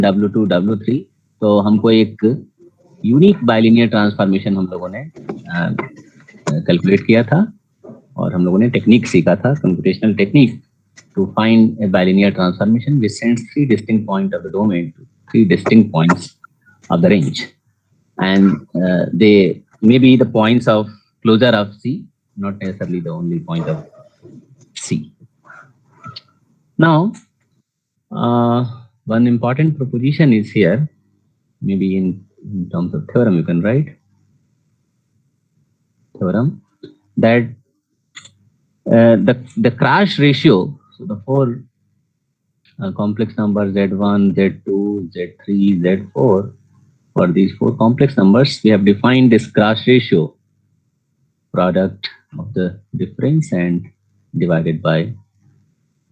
W2 W3, तो हमको एक यूनिक बाइलिनियर ट्रांसफॉर्मेशन हम लोगों ने कैलकुलेट किया था, और हम लोगों ने टेक्निक सीखा था, computational technique to find a bilinear transformation which sends three distinct points of the domain to three distinct points of the range, and they may be the points of closure of C, not necessarily the only point of C. Now, one important proposition is here, maybe in terms of theorem you can write theorem that the crash ratio, so the four complex numbers Z1, Z2, Z3, Z4. For these four complex numbers, we have defined this crash ratio, product of the difference and divided by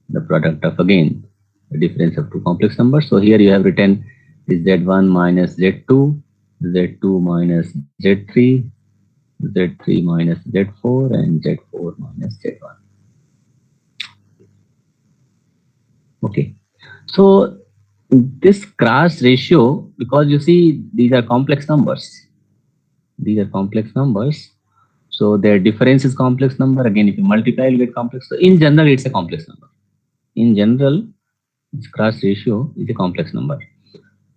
the product of, again, the difference of two complex numbers. So here you have written is Z1 minus Z2, Z2 minus Z3, Z3 minus Z4, and Z4 minus Z1. Okay. So this crash ratio, because you see these are complex numbers. These are complex numbers. So their difference is complex number. Again, if you multiply, you get complex. So in general, it's a complex number. In general, this crash ratio is a complex number.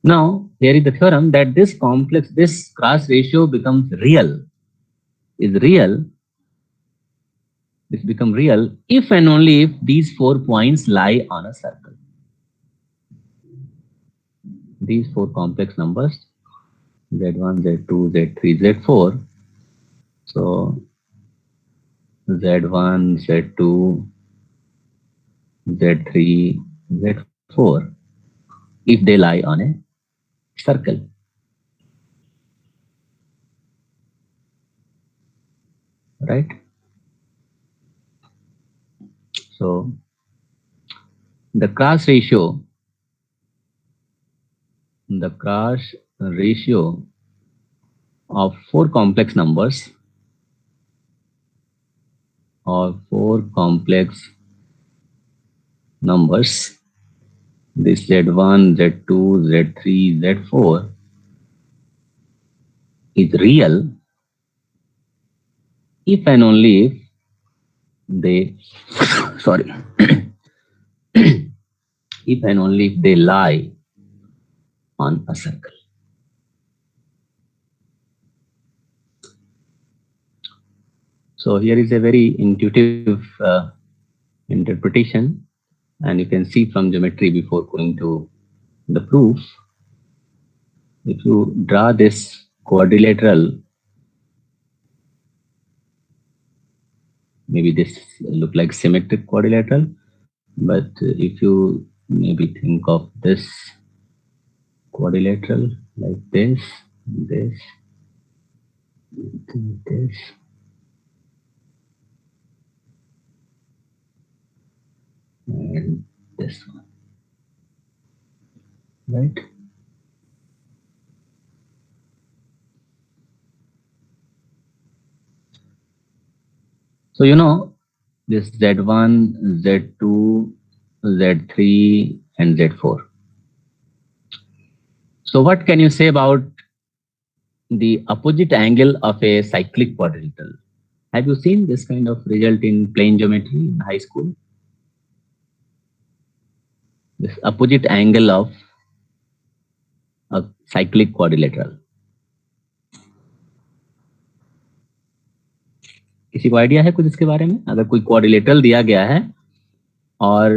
Now, here is the theorem that this crash ratio becomes real. Is real. This becomes real if and only if these 4 points lie on a circle. These four complex numbers, Z1, Z2, Z3, Z4. So Z1, Z2, Z3, Z4, if they lie on a circle. Right? So the crash ratio of four complex numbers, this Z1, Z2, Z3, Z4 is real if and only if they sorry if and only if they lie on a circle. So here is a very intuitive interpretation, and you can see from geometry before going to the proof. If you draw this quadrilateral, maybe this look like symmetric quadrilateral, but if you maybe think of this quadrilateral like this, this, this, and this one, right? So you know this Z1, Z2, Z3, and Z4. So what can you say about the opposite angle of a cyclic quadrilateral? Have you seen this kind of result in plane geometry in high school? This opposite angle of a cyclic quadrilateral. किसी को idea है कुछ इसके बारे में? अगर कोई quadrilateral दिया गया है और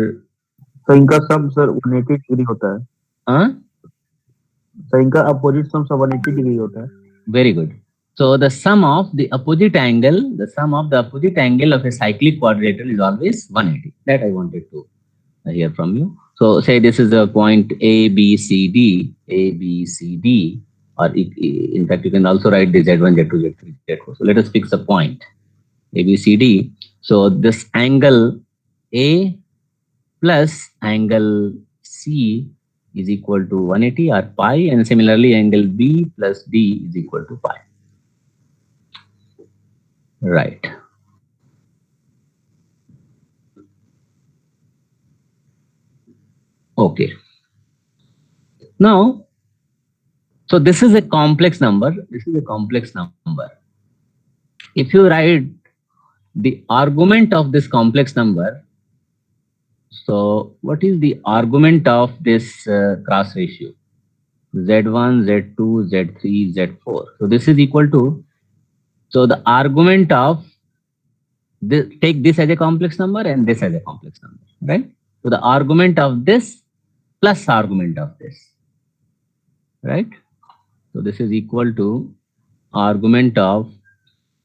तो इनका सम सर 180 डिग्री होता है। हाँ, तो इनका अपोजिट सम 180 डिग्री होता है। Very good. So the sum of the opposite angle of a cyclic quadrilateral is always 180. That I wanted to hear from you. So say this is a point A, B, C, D, or in fact you can also write the Z1, Z2, Z3, Z4. So let us fix a point A, B, C, D. So this angle A plus angle C is equal to 180 or pi, and similarly angle B plus D is equal to pi. Right. Okay. Now, so this is a complex number. This is a complex number. If you write the argument of this complex number, so what is the argument of this cross ratio? Z1, Z2, Z3, Z4. So this is equal to, so the argument of this, take this as a complex number and this as a complex number, right? So the argument of this plus argument of this, right? So this is equal to argument of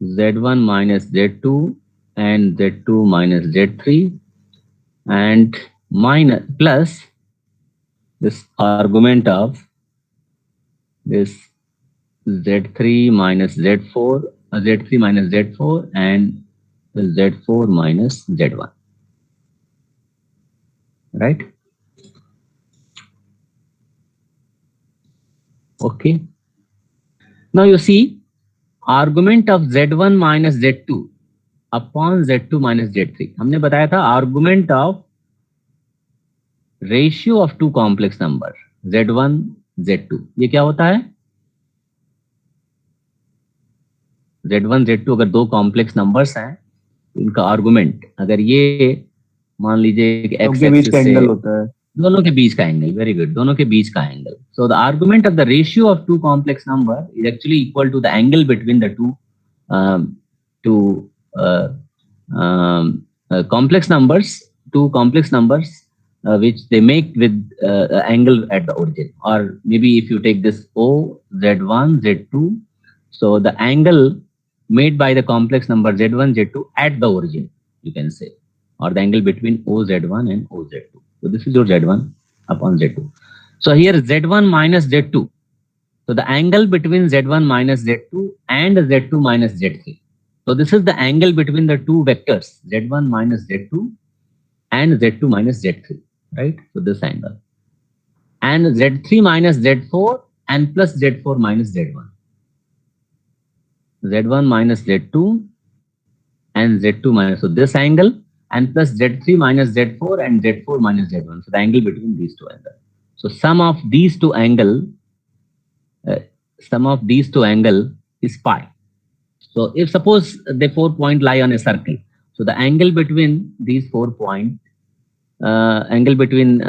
Z1 minus Z2 and Z2 minus Z3 and minus plus this argument of this Z3 minus Z4, Z3 minus Z4 and Z4 minus Z1, right? Okay. Now you see argument of Z1 minus Z2 upon Z2 minus Z3. हमने बताया था argument of ratio of two complex number Z1, Z2. ये क्या होता है? Z1, Z2 अगर दो complex numbers हैं, इनका आर्गुमेंट अगर ये मान लीजिए कि x एक्सिस से एंगल होता है, दोनों के बीच का एंगल, वेरी गुड, दोनों के बीच का angle. So the argument of the ratio of two complex number is actually equal to the angle between the two complex numbers which they make with angle at the origin, or maybe if you take this O, Z1, Z2, so the angle made by the complex number Z1, Z2 at the origin, you can say, or the angle between OZ1 and OZ2. So this is your Z1 upon Z2. So here Z1 minus Z2. So the angle between Z1 minus Z2 and Z2 minus Z3. So this is the angle between the two vectors Z1 minus Z2 and Z2 minus Z3, right? So this angle. And Z3 minus Z4 and plus Z4 minus Z1. Z1 minus Z2 and Z2 minus, so this angle, and plus Z3 minus Z4 and Z4 minus Z1. So the angle between these two angles. So sum of these two angle is pi. So if suppose the 4 point lie on a circle, so the angle between these 4 point, angle between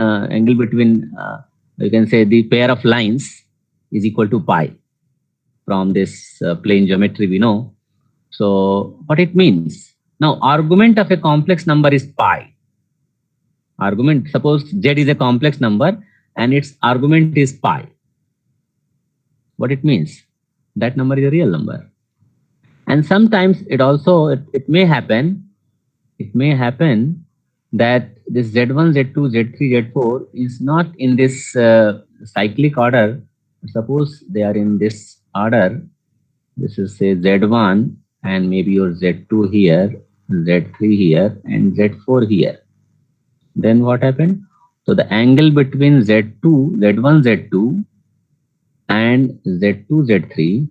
you can say the pair of lines is equal to pi. From this plane geometry we know. So what it means? Now argument of a complex number is pi. Argument, suppose Z is a complex number and its argument is pi. What it means? That number is a real number. And sometimes it also, it may happen that this Z1, Z2, Z3, Z4 is not in this cyclic order. Suppose they are in this order. This is say Z1 and maybe your Z2 here, Z3 here and Z4 here. Then what happened? So the angle between Z1, Z2 and Z2, Z3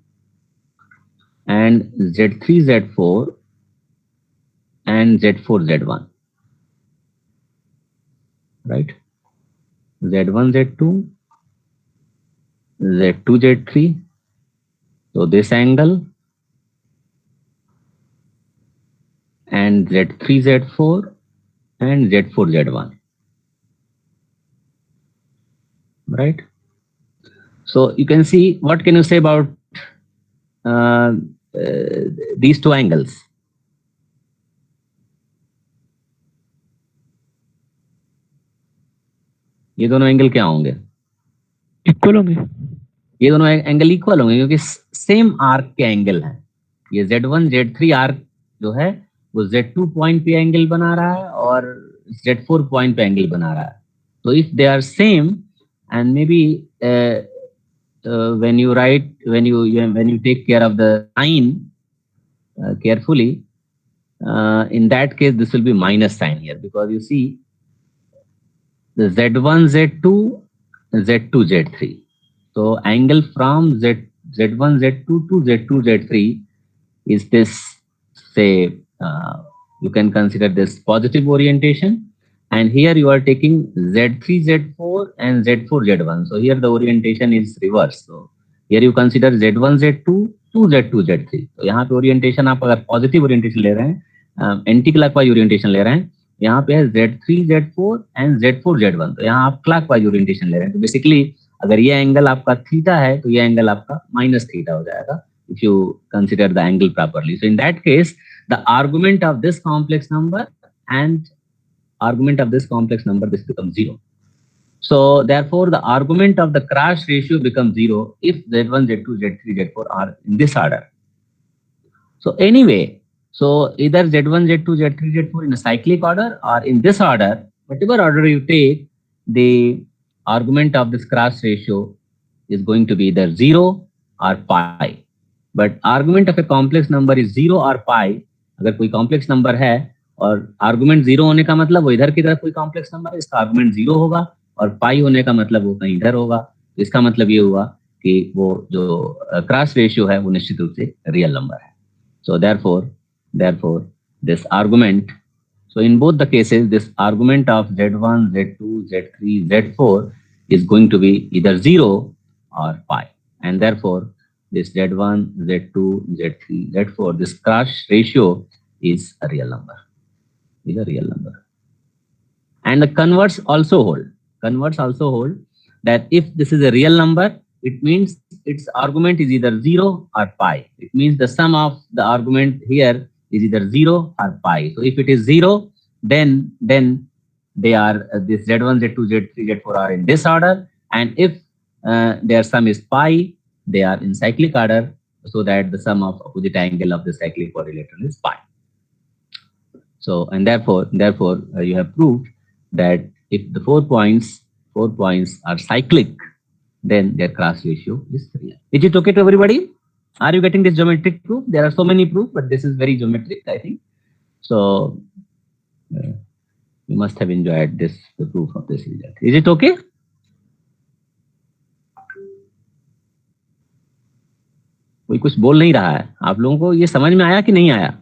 and Z3, Z4 and Z4, Z1, right? Z1, Z2, Z2, Z3. So this angle and Z3, Z4 and Z4, Z1, right? So you can see, what can you say about these two angles? ये दोनों angle क्या होंगे? Equal होंगे. ये दोनों angle equal होंगे क्योंकि same arc के एंगल हैं. ये Z1, Z3 आर्क जो है वो Z2 पॉइंट पे एंगल बना रहा है और Z4 पॉइंट पे एंगल बना रहा है. तो if they are same and maybe when you take care of the sign carefully, in that case this will be minus sign here, because you see the Z1, Z2, Z2, Z3. So angle from Z1, Z2 to Z2, Z3 is this, say, you can consider this positive orientation, and here you are taking Z3 Z4 and Z4 Z1. So here the orientation is reverse. So here you consider Z1 Z2 2 Z2 Z3. तो यहाँ पे orientation आप अगर positive orientation ले रहे हैं, anti clockwise orientation ले रहे हैं, यहाँ पे है Z3 Z4 and Z4 Z1. तो यहाँ आप क्लॉकवाइज ओरिएंटेशन ले रहे हैं. तो बेसिकली अगर ये एंगल आपका थीटा है तो ये एंगल आपका माइनस थीटा हो जाएगा if you consider the angle properly. So in that case, the argument of this complex number and argument of this complex number, this becomes 0. So therefore the argument of the crash ratio becomes 0 if Z1, Z2, Z3, Z4 are in this order. So anyway, so either Z1, Z2, Z3, Z4 in a cyclic order or in this order, whatever order you take, the argument of this crash ratio is going to be either 0 or pi. But argument of a complex number is 0 और पाई. अगर कोई complex number है और argument 0 होने का मतलब वो इधर की तरफ कोई कॉम्प्लेक्स नंबर है, इसका आर्गुमेंट 0 होगा, और पाई होने का मतलब वो कहीं इधर होगा. तो इसका मतलब ये हुआ कि वो जो क्रॉस रेशियो है वो निश्चित रूप से रियल नंबर है. So therefore this argument, so in both the cases this argument of Z1, Z2, Z3, Z4 is going to be either 0 or pi, and therefore this Z1, Z2, Z3, Z4, this crash ratio is a real number. And the converse also hold that if this is a real number, it means its argument is either 0 or pi. It means the sum of the argument here is either 0 or pi. So if it is 0, then they are this Z1, Z2, Z3, Z4 are in this order, and if their sum is pi, they are in cyclic order, so that the sum of opposite angle of the cyclic quadrilateral is pi. So and therefore you have proved that if the 4 points are cyclic, then their cross ratio is real. Is it okay to everybody? Are you getting this geometric proof? There are so many proofs, but this is very geometric, I think. So you must have enjoyed the proof of this result. Is it okay? कोई कुछ बोल नहीं रहा है. आप लोगों को ये समझ में आया कि नहीं आया?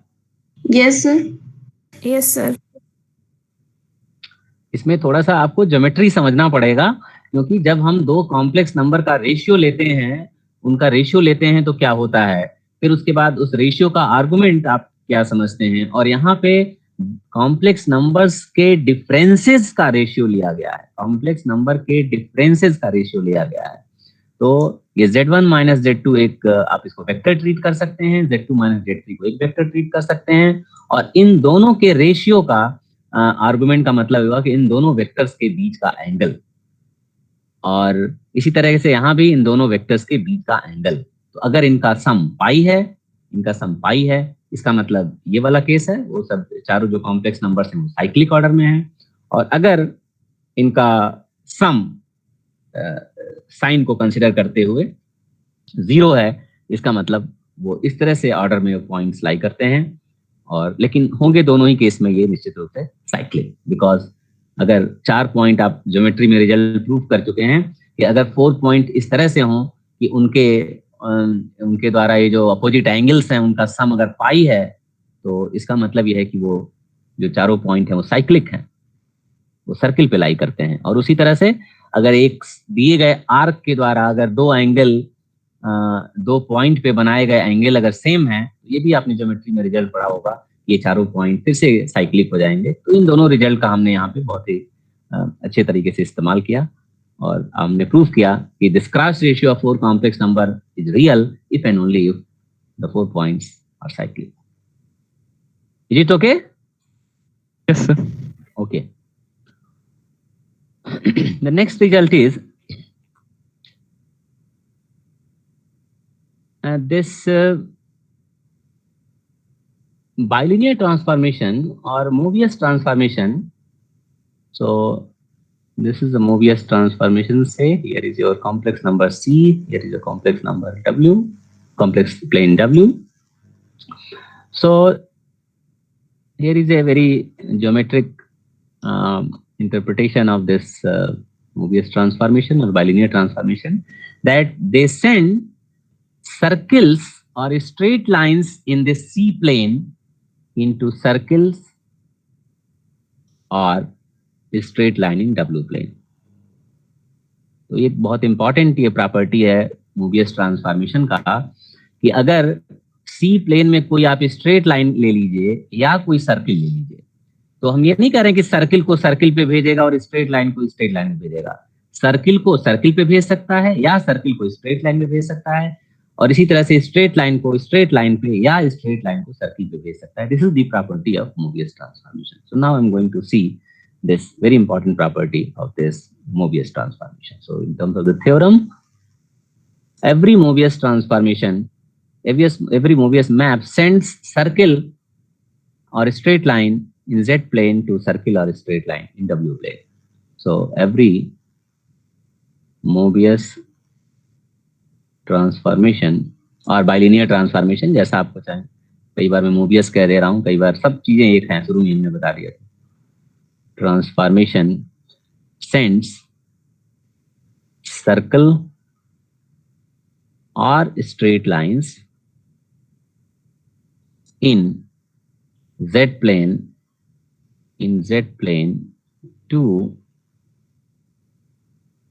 Yes sir. इसमें थोड़ा सा आपको ज्योमेट्री समझना पड़ेगा, क्योंकि जब हम दो कॉम्प्लेक्स नंबर का रेशियो लेते हैं, उनका रेशियो लेते हैं तो क्या होता है, फिर उसके बाद उस रेशियो का आर्गुमेंट आप क्या समझते हैं, और यहाँ पे कॉम्प्लेक्स नंबर्स के डिफरेंसेस का रेशियो लिया गया है. कॉम्प्लेक्स नंबर के डिफरेंसेस का रेशियो लिया गया है. तो ये Z1 माइनस Z2 एक आप इसको वेक्टर ट्रीट कर सकते हैं, Z2 माइनस Z3 को एक वेक्टर ट्रीट कर सकते हैं, और इन दोनों के रेशियो का आर्गुमेंट का मतलब होगा कि इन दोनों वेक्टर्स के बीच का एंगल, और इसी तरह से यहाँ भी इन दोनों वेक्टर्स के बीच का एंगल. तो अगर इनका सम पाई है, इसका मतलब ये वाला केस है, वो सब चारों जो कॉम्प्लेक्स नंबर्स हैं वो साइक्लिक ऑर्डर में है, और अगर इनका सम साइन को कंसिडर करते हुए 0 है, इसका मतलब वो इस तरह से ऑर्डर में पॉइंट्स लाई करते हैं. और लेकिन होंगे दोनों ही केस में ये निश्चित रूप से साइक्लिक, बिकॉज अगर 4 पॉइंट आप ज्योमेट्री में रिजल्ट प्रूव कर चुके हैं कि अगर 4 पॉइंट इस तरह से हों कि उनके द्वारा ये जो अपोजिट एंगल्स हैं उनका सम अगर पाई है, तो इसका मतलब ये है कि वो जो चारों पॉइंट हैं वो साइक्लिक हैं, वो सर्किल पे लाई करते हैं. और उसी तरह से अगर एक दिए गए आर्क के द्वारा अगर दो पॉइंट पे बनाए गए एंगल अगर सेम है, तो ये भी आपने ज्योमेट्री में रिजल्ट पढ़ा होगा, ये चारों पॉइंट फिर से साइक्लिक हो जाएंगे. तो इन दोनों रिजल्ट का हमने यहाँ पे बहुत ही अच्छे तरीके से इस्तेमाल किया, और हमने प्रूफ किया कि this cross ratio of 4 complex number is real if and only if the 4 points are cyclic. Is it okay? Yes sir. Okay. The next result is this bilinear transformation or Mobius transformation. So this is a Mobius transformation. Say here is your complex number C, here is a complex number W, complex plane W. So here is a very geometric interpretation of this Mobius transformation or bilinear transformation, that they send circles or straight lines in the C plane into circles or straight line in W plane. तो ये बहुत important ये property है Mobius transformation का कि अगर सी plane में कोई आप स्ट्रेट लाइन ले लीजिए या कोई सर्किल ले लीजिए, तो हम ये नहीं कह रहे कि सर्किल को सर्किल पे भेजेगा और स्ट्रेट लाइन को स्ट्रेट लाइन में भेजेगा। सर्किल को सर्किल पे भेज सकता है या सर्किल को स्ट्रेट लाइन में भेज सकता है, और इसी तरह से स्ट्रेट लाइन को स्ट्रेट लाइन पे या स्ट्रेट लाइन को सर्किल पे भेज सकता है। This is the property of Mobius transformation. So now I am going to see this very important property of this Mobius transformation. So in terms of the theorem, every Mobius transformation, every Mobius map sends circle or straight line in Z plane to circle or straight line in W plane. So every Mobius transformation और bilinear transformation, जैसा आपको चाहे, कई बार मैं Mobius कह दे रहा हूँ, कई बार सब चीजें एक हैं, शुरू में हमने बता दिया था। Transformation sends circle or straight lines in Z plane to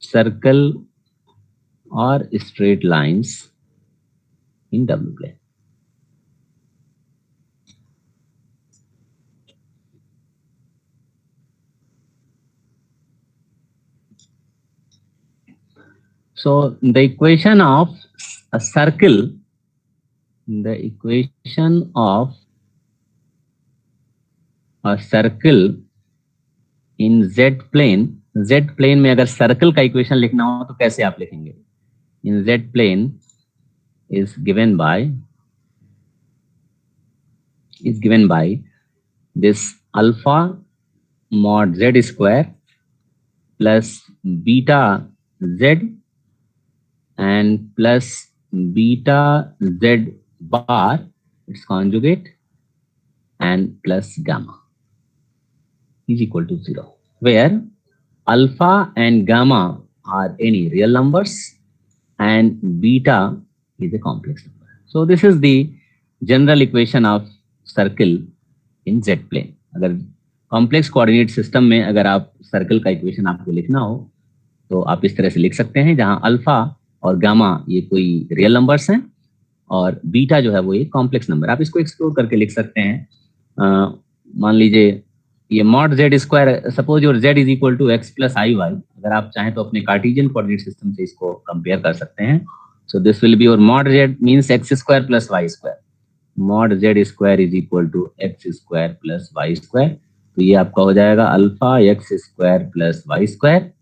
circle or straight lines in W plane. So the equation of a circle, the equation of a circle in Z plane में अगर circle का equation लिखना हो तो कैसे आप लिखेंगे? In Z plane is given by this alpha mod Z square plus beta Z and plus beta Z bar, its conjugate, and plus gamma is equal to 0, where alpha and gamma are any real numbers and beta is a complex number. So this is the general equation of circle in Z plane. अगर complex coordinate system में अगर आप circle का equation आपको लिखना हो तो आप इस तरह से लिख सकते हैं, जहां अल्फा और गामा ये कोई रियल नंबर्स हैं और बीटा जो है वो एक कॉम्प्लेक्स नंबर। आप इसको एक्सप्लोर करके लिख सकते हैं। मान लीजिए ये mod z square, suppose your z is equal to x plus i y, अगर आप चाहें तो अपने कार्टेशियन कोऑर्डिनेट सिस्टम से इसको कंपेयर कर सकते हैं। So this will be your mod z means x square plus y square, mod z square is equal to x square plus y square. तो ये आपका हो जाएगा alpha x square plus y square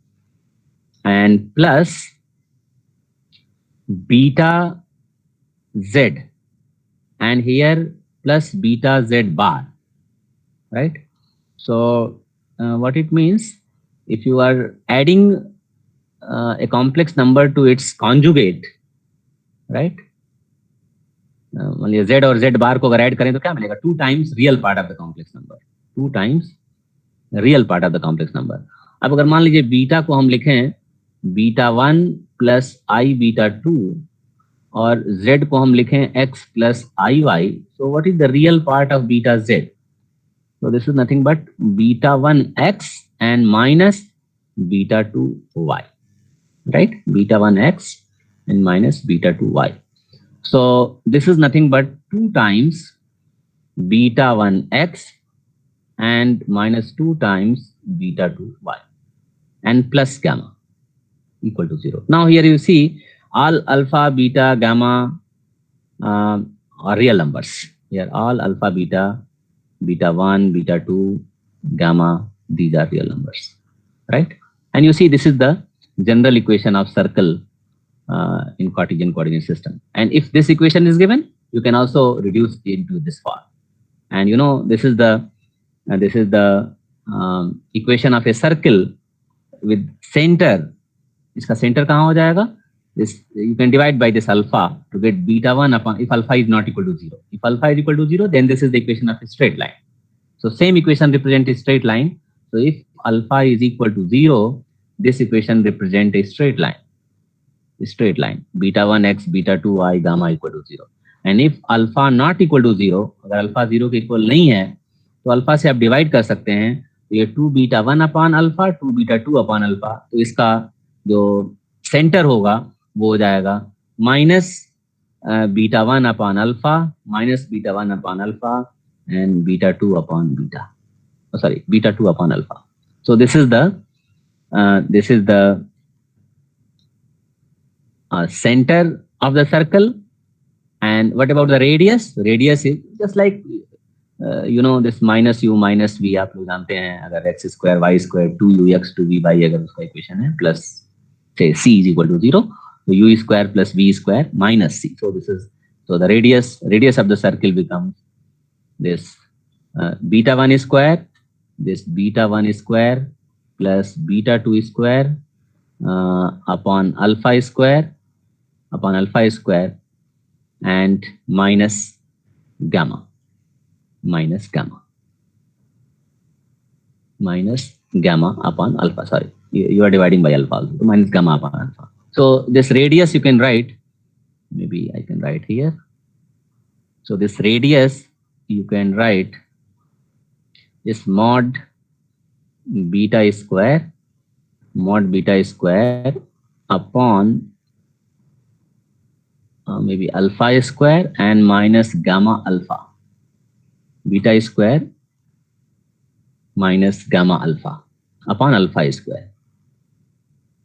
and plus beta z, and here plus beta z bar, right? So what it means, if you are adding a complex number to its conjugate, right? मान लीजिए z और z bar को अगर add करें तो क्या मिलेगा? 2 times real part of the complex number, 2 times real part of the complex number. अब अगर मान लीजिए बीटा को हम लिखें बीटा 1 प्लस आई बीटा 2 और z को हम लिखें x plus i y, so what is the real part of beta z? So this is nothing but beta 1 x and minus beta 2 y, right? Beta 1 x and minus beta 2 y. So this is nothing but 2 times beta 1 x and minus 2 times beta 2 y and plus gamma equal to 0. Now here you see all alpha, beta, gamma are real numbers. Here all alpha, beta, beta 1, beta 2, gamma, these are real numbers, right? And you see this is the general equation of circle in Cartesian coordinate system. And if this equation is given, you can also reduce it into this form. And you know this is the equation of a circle with center. इसका centre कहाँ हो जाएगा? This you can divide by this alpha to get beta 1 upon, if alpha is not equal to 0. If alpha is equal to 0, then this is the equation of a straight line. So same equation represents a straight line. So if alpha is equal to 0, this equation represents a straight line. Straight line. Beta 1 x, beta 2 y, gamma equal to 0. And if alpha not equal to 0, अगर alpha 0 के equal नहीं है तो alpha से आप divide कर सकते हैं। तो ये 2 beta 1 upon alpha, 2 beta 2 upon alpha, तो इसका जो सेंटर होगा वो हो जाएगा minus beta 1 upon alpha, minus beta 1 upon alpha and beta 2 upon beta, sorry, beta 2 upon alpha. So this is the center of the circle. And what about the radius? Radius is just like this minus u minus v, आप लोग जानते हैं, अगर x square y square 2ux 2vy अगर उसका equation है, plus say c is equal to 0, so u square plus v square minus c. So the radius of the circle becomes this beta 1 square, this beta 1 square plus beta 2 square upon alpha square and minus gamma upon alpha. Sorry, you are dividing by alpha also, so minus gamma upon alpha. So this radius you can write, maybe I can write here. So this radius you can write is mod beta square upon maybe alpha square and minus gamma alpha. Beta square minus gamma alpha upon alpha square,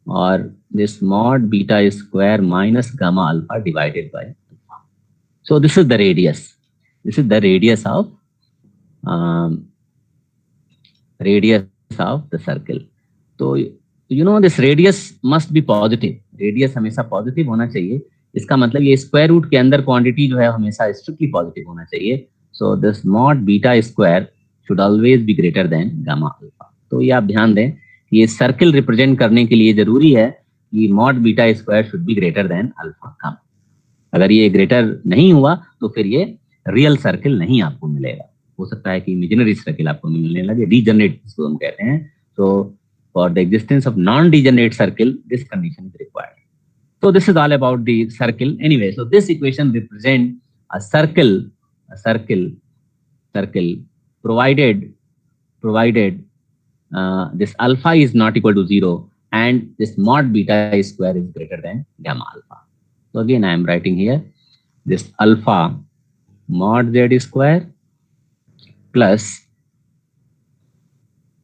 or this mod beta square minus gamma alpha divided by alpha. So this is the radius. This is the radius of the circle. तो this radius must be positive. Radius हमेशा positive होना चाहिए. इसका मतलब ये square root के अंदर quantity जो है हमेशा स्ट्रिक्टली पॉजिटिव होना चाहिए. So this mod beta square should always be greater than gamma alpha. तो ये आप ध्यान दें, ये सर्कल रिप्रेजेंट करने के लिए जरूरी है कि mod beta square should be greater than alpha gamma. अगर ये ग्रेटर नहीं हुआ तो फिर ये रियल सर्कल नहीं आपको मिलेगा. हो सकता है कि इमेजिनरी सर्कल आपको मिलने लगे, डीजनरेट जिसको हम कहते हैं. तो for the existence of non degenerate circle this condition is required. So this is all about the circle anyway. So this equation represents a circle provided this alpha is not equal to 0 and this mod beta square is greater than gamma alpha. So again I am writing here this alpha mod z square plus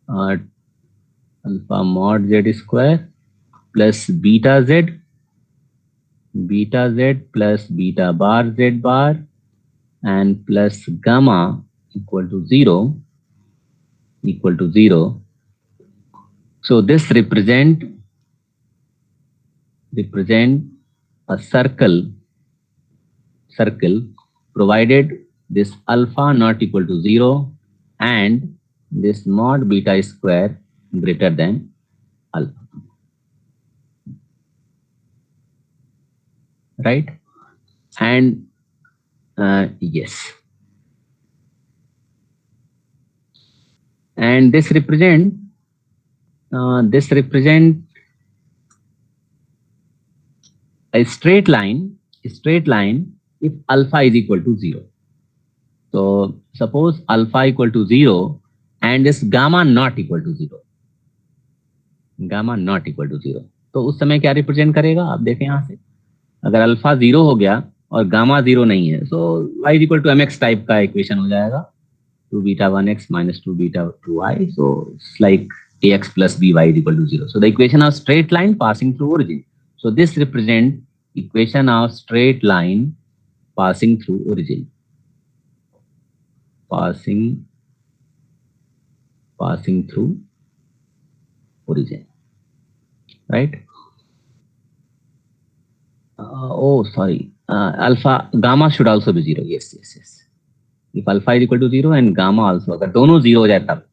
alpha mod z square plus beta z plus beta bar z bar and plus gamma equal to 0. So this represent a circle provided this alpha not equal to 0 and this mod beta square greater than alpha. Right? And yes, and this represent a straight line if alpha is equal to 0. So suppose alpha equal to 0 and this gamma not equal to 0. तो उस समय क्या represent करेगा आप देखें यहाँ से. अगर अल्फा 0 हो गया और गामा 0 नहीं है, so y is equal to mx type का इक्वेशन हो जाएगा. 2 beta 1x minus 2 beta 2y. So it's like ax plus by is equal to 0. So the equation of straight line passing through origin. So this represents equation of straight line passing through origin. Passing through origin. Right? Alpha gamma should also be 0. Yes. If alpha is equal to 0 and gamma also, अगर दोनों 0 हो जाए तब.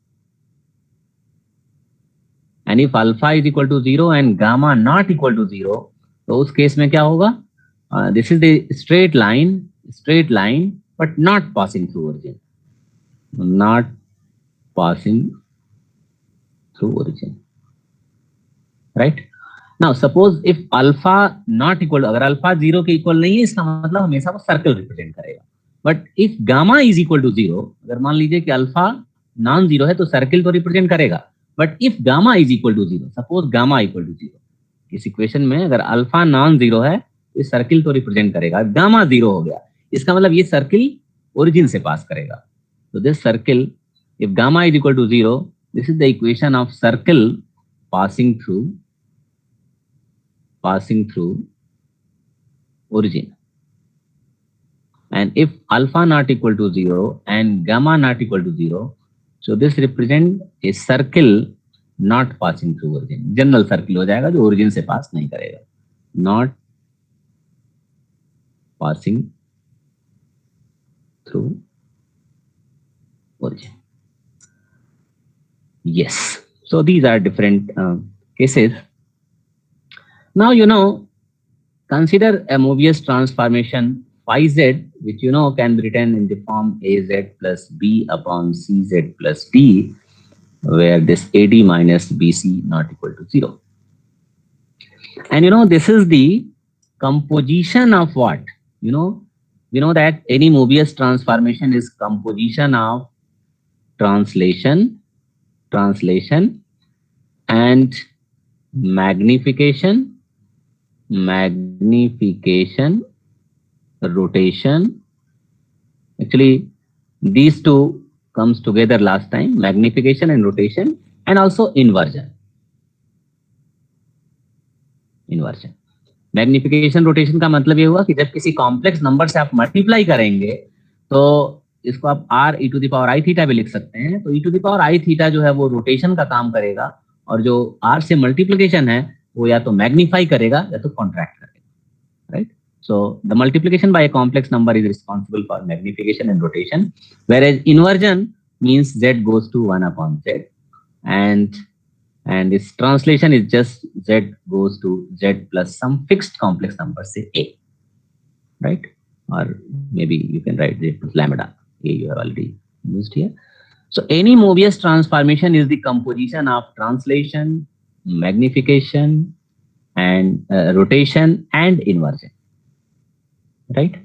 And if alpha is equal to 0 and gamma not equal to 0, तो उस case में क्या होगा? This is the straight line, but not passing through origin. Not passing through origin. Right? Now suppose if alpha not equal, अगर alpha 0 के equal नहीं है, इसका मतलब हमेशा वो सर्कल रिप्रेजेंट करेगा. But if gamma is equal to 0, अगर मान लीजिए कि अल्फा नॉन जीरो है तो सर्किल तो रिप्रेजेंट करेगा, but if gamma is equal to zero, suppose gamma equal to zero, इस इक्वेशन में अगर अल्फा नॉन जीरो है तो ये सर्किल तो रिप्रेजेंट करेगा, गामा जीरो हो गया इसका मतलब ये सर्किल ओरिजिन से पास करेगा। तो this circle, if gamma is equal to zero, this is the equation of circle passing through origin. And if alpha not equal to 0 and gamma not equal to 0, so this represent a circle not passing through origin. General circle हो जाएगा जो origin से pass नहीं करेगा, not passing through origin. Yes. So these are different cases. Now, consider a Mobius transformation phi z, which can be written in the form az plus b upon cz plus d, where this ad minus bc not equal to 0. And this is the composition of what? We know that any Mobius transformation is composition of translation and magnification, rotation. Actually, these two comes together last time, magnification and rotation, and also inversion. Magnification rotation का मतलब ये हुआ कि जब किसी complex number से आप multiply करेंगे तो इसको आप r e to the power i theta भी लिख सकते हैं। तो e to the power i theta जो है वो रोटेशन का काम करेगा, और जो r से मल्टीप्लिकेशन है वो या तो मैग्नीफाई करेगा या तो कॉन्ट्रैक्ट करेगा, right. So the multiplication by a complex number is responsible for magnification and rotation, whereas inversion means z goes to 1 upon z, and its translation is just z goes to z plus some fixed complex number, say a, right? Or maybe you can write z plus lambda. You have already used here. So any Mobius transformation is the composition of translation, magnification, and rotation and inversion, right?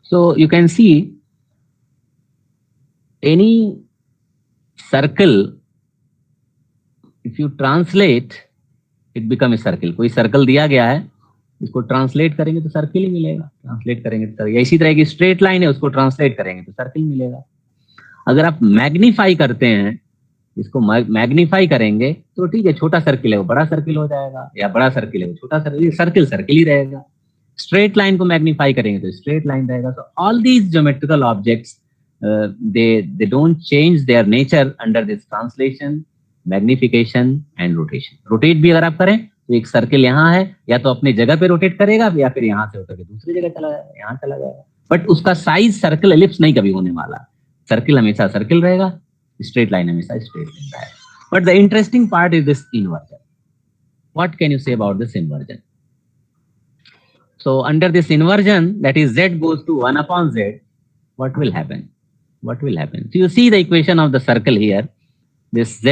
So you can see any circle, if you translate, it become a circle. कोई circle दिया गया है, इसको translate करेंगे तो circle ही मिलेगा, translate करेंगे तो सर्किल। इसी तरह की स्ट्रेट लाइन है, उसको ट्रांसलेट करेंगे तो सर्किल मिलेगा। अगर आप मैग्नीफाई करते हैं, इसको मैग्नीफाई करेंगे तो ठीक है, छोटा सर्किल है वो बड़ा सर्किल हो जाएगा, या बड़ा सर्किल है वो छोटा सर्किल, सर्किल ही रहेगा। स्ट्रेट लाइन को मैग्नीफाई करेंगे तो स्ट्रेट लाइन रहेगा। So all these geometrical objects they don't change their nature under this translation, magnification and rotation. Rotate भी अगर आप करें तो एक सर्किल यहाँ है, या तो अपनी जगह पे रोटेट करेगा या फिर यहाँ से होकर के दूसरी जगह चला जाएगा, यहाँ चला जाएगा, बट उसका साइज सर्किल एलिप्स नहीं कभी होने वाला। सर्किल हमेशा सर्किल रहेगा, स्ट्रेट लाइन हमेशा स्ट्रेट लाइन रहेगा। But the interesting part is this inversion. What can you say about this inversion? So under this inversion, that is z goes to 1 upon z, what will happen? So you see the equation of the circle here. This z,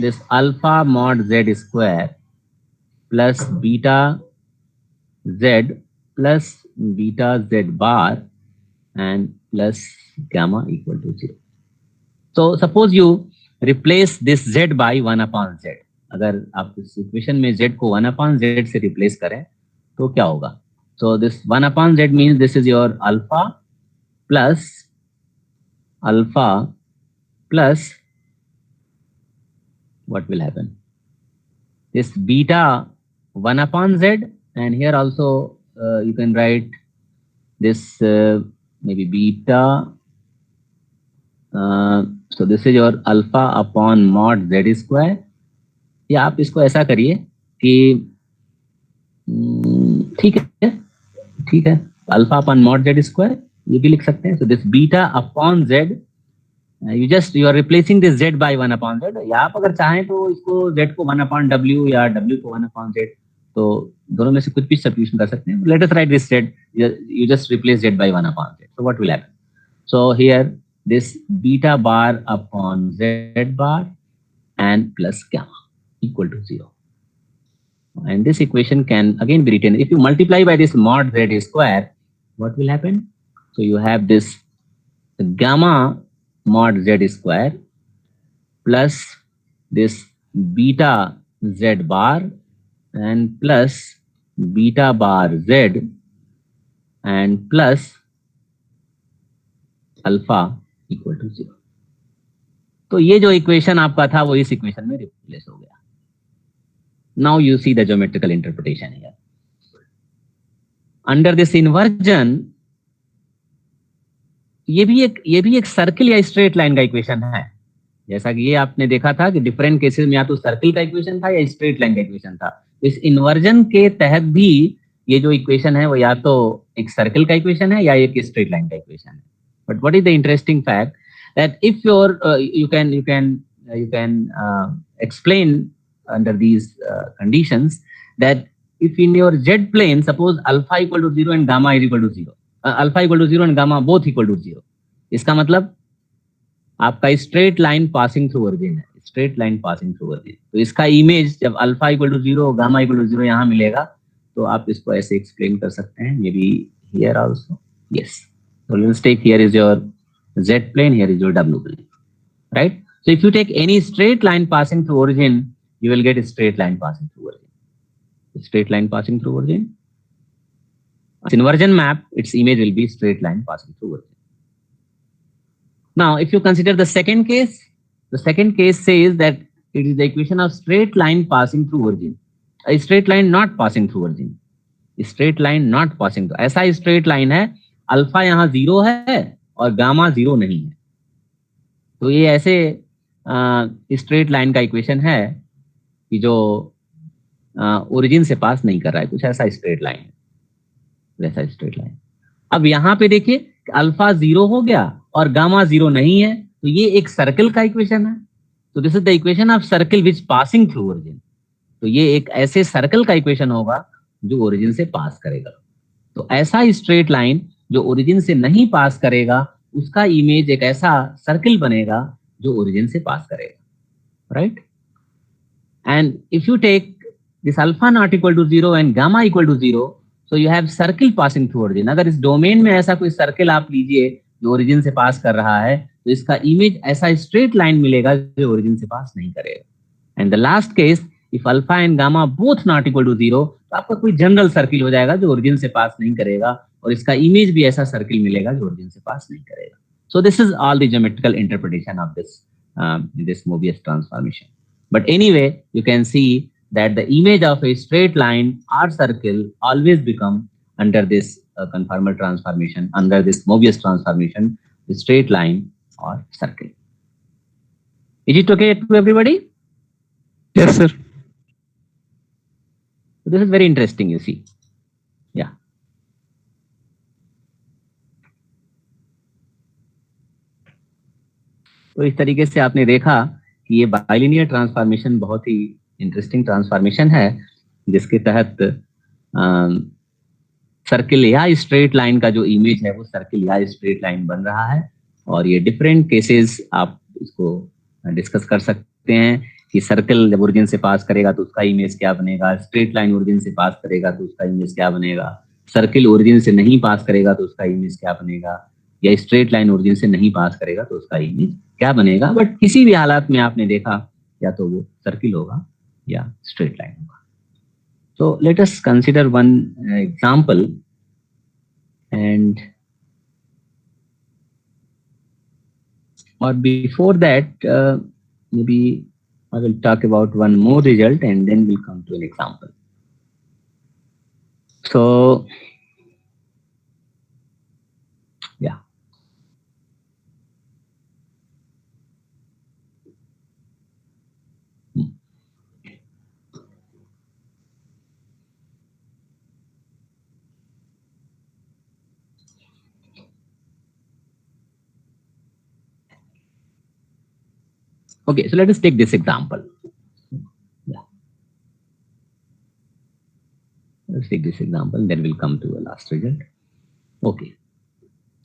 this alpha mod z square plus beta z plus beta z bar and plus gamma equal to 0. So suppose you replace this z by 1 upon z. अगर आप इस equation में z को 1 upon z से replace करें तो क्या होगा? So this 1 upon z means this is your alpha plus what will happen? This beta 1 upon z, and here also you can write this maybe beta. So this is your alpha upon mod z square. या आप इसको ऐसा करिए कि ठीक है, alpha upon mod z square ये भी लिख सकते हैं। So this beta upon z, you are replacing this z by 1 upon z, या आप अगर चाहें तो इसको जेड को 1 अपॉन डब्ल्यू या डब्ल्यू को 1 अपॉन जेड, तो दोनों में से कुछ भी सब्स्टिट्यूशन कर सकते हैं। Let us write this z, you just replace z by 1 upon z. So what will happen? So here this beta bar upon z bar and plus gamma equal to 0. And this equation can again be written, if you multiply by this mod z square, what will happen? So you have this gamma mod z square plus this beta z bar and plus beta bar z and plus alpha equal to 0। तो ये जो equation आपका था वो इस equation में replace हो गया। Now you see the geometrical interpretation here. Under this inversion ये भी एक सर्किल या स्ट्रेट लाइन का इक्वेशन है। जैसा कि ये आपने देखा था कि डिफरेंट केसेस में या तो सर्किल का इक्वेशन था या स्ट्रेट लाइन का इक्वेशन था। इस इन्वर्जन के तहत भी ये जो इक्वेशन है वो या तो एक सर्किल का इक्वेशन है या एक स्ट्रेट लाइन का इक्वेशन है। But what is the interesting fact that if your you can explain under these conditions that if in your z plane suppose alpha equal to 0 and gamma is equal to 0, alpha equal to 0 and gamma both equal to 0, इसका मतलब आपका straight line passing through origin है, straight line passing through origin. तो इसका image जब alpha equal to 0 gamma equal to 0 यहाँ मिलेगा तो आप इसको ऐसे एक्सप्लेन कर सकते हैं। May be here also, yes. So let's take here is your z plane, here is your w plane, right? So if you take any straight line passing through origin, you will get a straight line passing through origin. Straight line passing through origin. Its inversion map, its image will be straight line passing through origin. Now, if you consider the second case says that it is the equation of straight line passing through origin. A straight line not passing through origin. A straight line not passing through. ऐसा straight line है, alpha यहाँ 0 है और gamma 0 नहीं है। तो ये ऐसे स्ट्रेट लाइन का इक्वेशन है कि जो ओरिजिन से पास नहीं कर रहा है, कुछ ऐसा स्ट्रेट लाइन है, वैसा स्ट्रेट लाइन। अब यहाँ पे देखिए अल्फा 0 हो गया और गामा 0 नहीं है, तो ये एक सर्कल का इक्वेशन है। तो this is the equation of circle which passing through origin. तो ये एक ऐसे सर्कल का इक्वेशन होगा जो ओरिजिन से पास करेगा। तो ऐसा स्ट्रेट लाइन जो ओरिजिन से नहीं पास करेगा उसका इमेज एक ऐसा सर्कल बनेगा जो ओरिजिन से पास करेगा, right? And if you take this alpha not equal to 0 and gamma equal to 0, so you have circle passing through origin. अगर इस डोमेन में ऐसा कोई सर्कल आप लीजिए जो ओरिजिन से पास कर रहा है तो इसका इमेज ऐसा स्ट्रेट लाइन मिलेगा जो ओरिजिन से पास नहीं करेगा। And the last case if alpha and gamma both not equal to 0, तो आपका कोई जनरल सर्किल हो जाएगा जो ओरिजिन से पास नहीं करेगा और इसका इमेज भी ऐसा सर्किल मिलेगा जो ओरिजिन से पास नहीं करेगा। सो this is all the geometrical interpretation of this Mobius transformation. But anyway, you can see that the image of a straight line or circle always become under this conformal transformation, under this Mobius transformation, the straight line or circle. Is it okay to everybody? Yes, sir. So this is very interesting, you see. Yeah. तो इस तरीके से आपने देखा कि ये bilinear transformation बहुत ही interesting transformation है जिसके तहत सर्किल या स्ट्रेट लाइन का जो इमेज है वो सर्किल या स्ट्रेट लाइन बन रहा है। और ये डिफरेंट केसेस आप इसको डिस्कस कर सकते हैं कि सर्कल जब ओरिजिन से पास करेगा तो उसका इमेज क्या बनेगा, स्ट्रेट लाइन ओरिजिन से पास करेगा तो उसका इमेज क्या बनेगा, सर्किल ओरिजिन से नहीं पास करेगा तो उसका इमेज क्या बनेगा, या स्ट्रेट लाइन ओरिजिन से नहीं पास करेगा तो उसका इमेज क्या बनेगा। बट किसी भी हालात में आपने देखा या तो वो सर्किल होगा या स्ट्रेट लाइन होगा। So let us consider one example and or before that maybe I will talk about one more result and then we'll come to an example. So yeah, okay, so let us take this example. Yeah, let's take this example, then we'll come to a last result. Okay,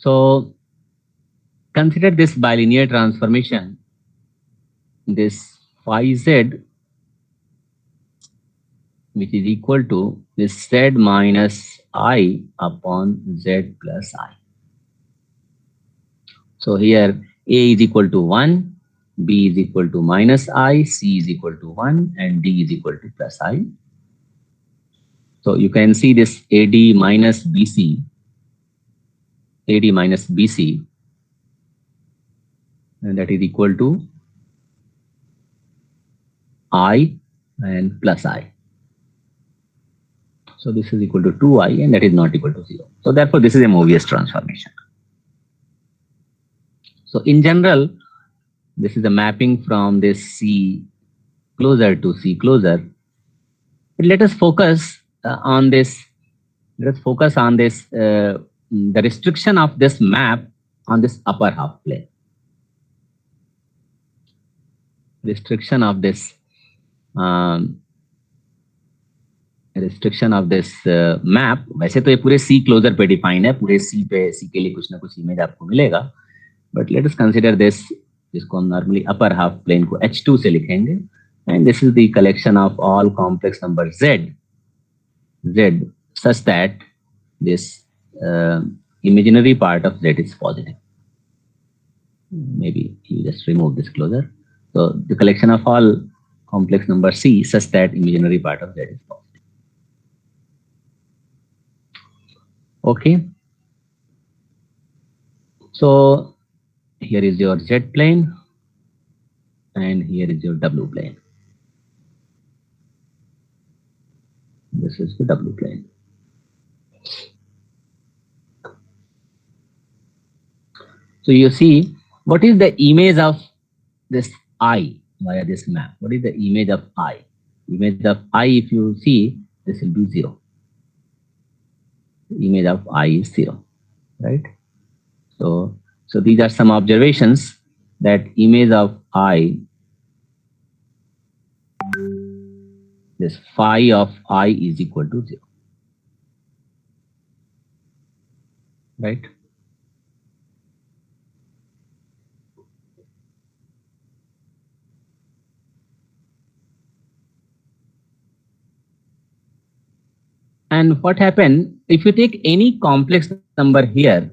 so consider this bilinear transformation, this phi z which is equal to this z minus I upon z plus I. So here A is equal to 1, B is equal to minus I, C is equal to 1, and D is equal to plus I. So you can see this AD minus BC, and that is equal to I and plus I. So this is equal to 2I, and that is not equal to 0. So therefore, this is a Mobius transformation. So in general, this is a mapping from this C closer to C closer. But let us focus on this. Let us focus on this, the restriction of this map on this upper half plane. Restriction of this map. वैसे तो ये पूरे C closer पे define है, पूरे C के लिए कुछ ना कुछ इमेज आपको मिलेगा. But let us consider this, जिसको हम normally upper half plane को H2 से लिखेंगे, and this is the collection of all complex numbers Z such that this imaginary part of Z is positive. Maybe you just remove this closer. So the collection of all complex number C such that imaginary part of Z is positive. Okay. So here is your Z plane and here is your W plane. This is the W plane. So you see, what is the image of this I via this map? What is the image of I? Image of I, if you see, this will be 0. Image of I is 0, right? So these are some observations that image of I, this phi of I is equal to 0, right? And what happened if you take any complex number here,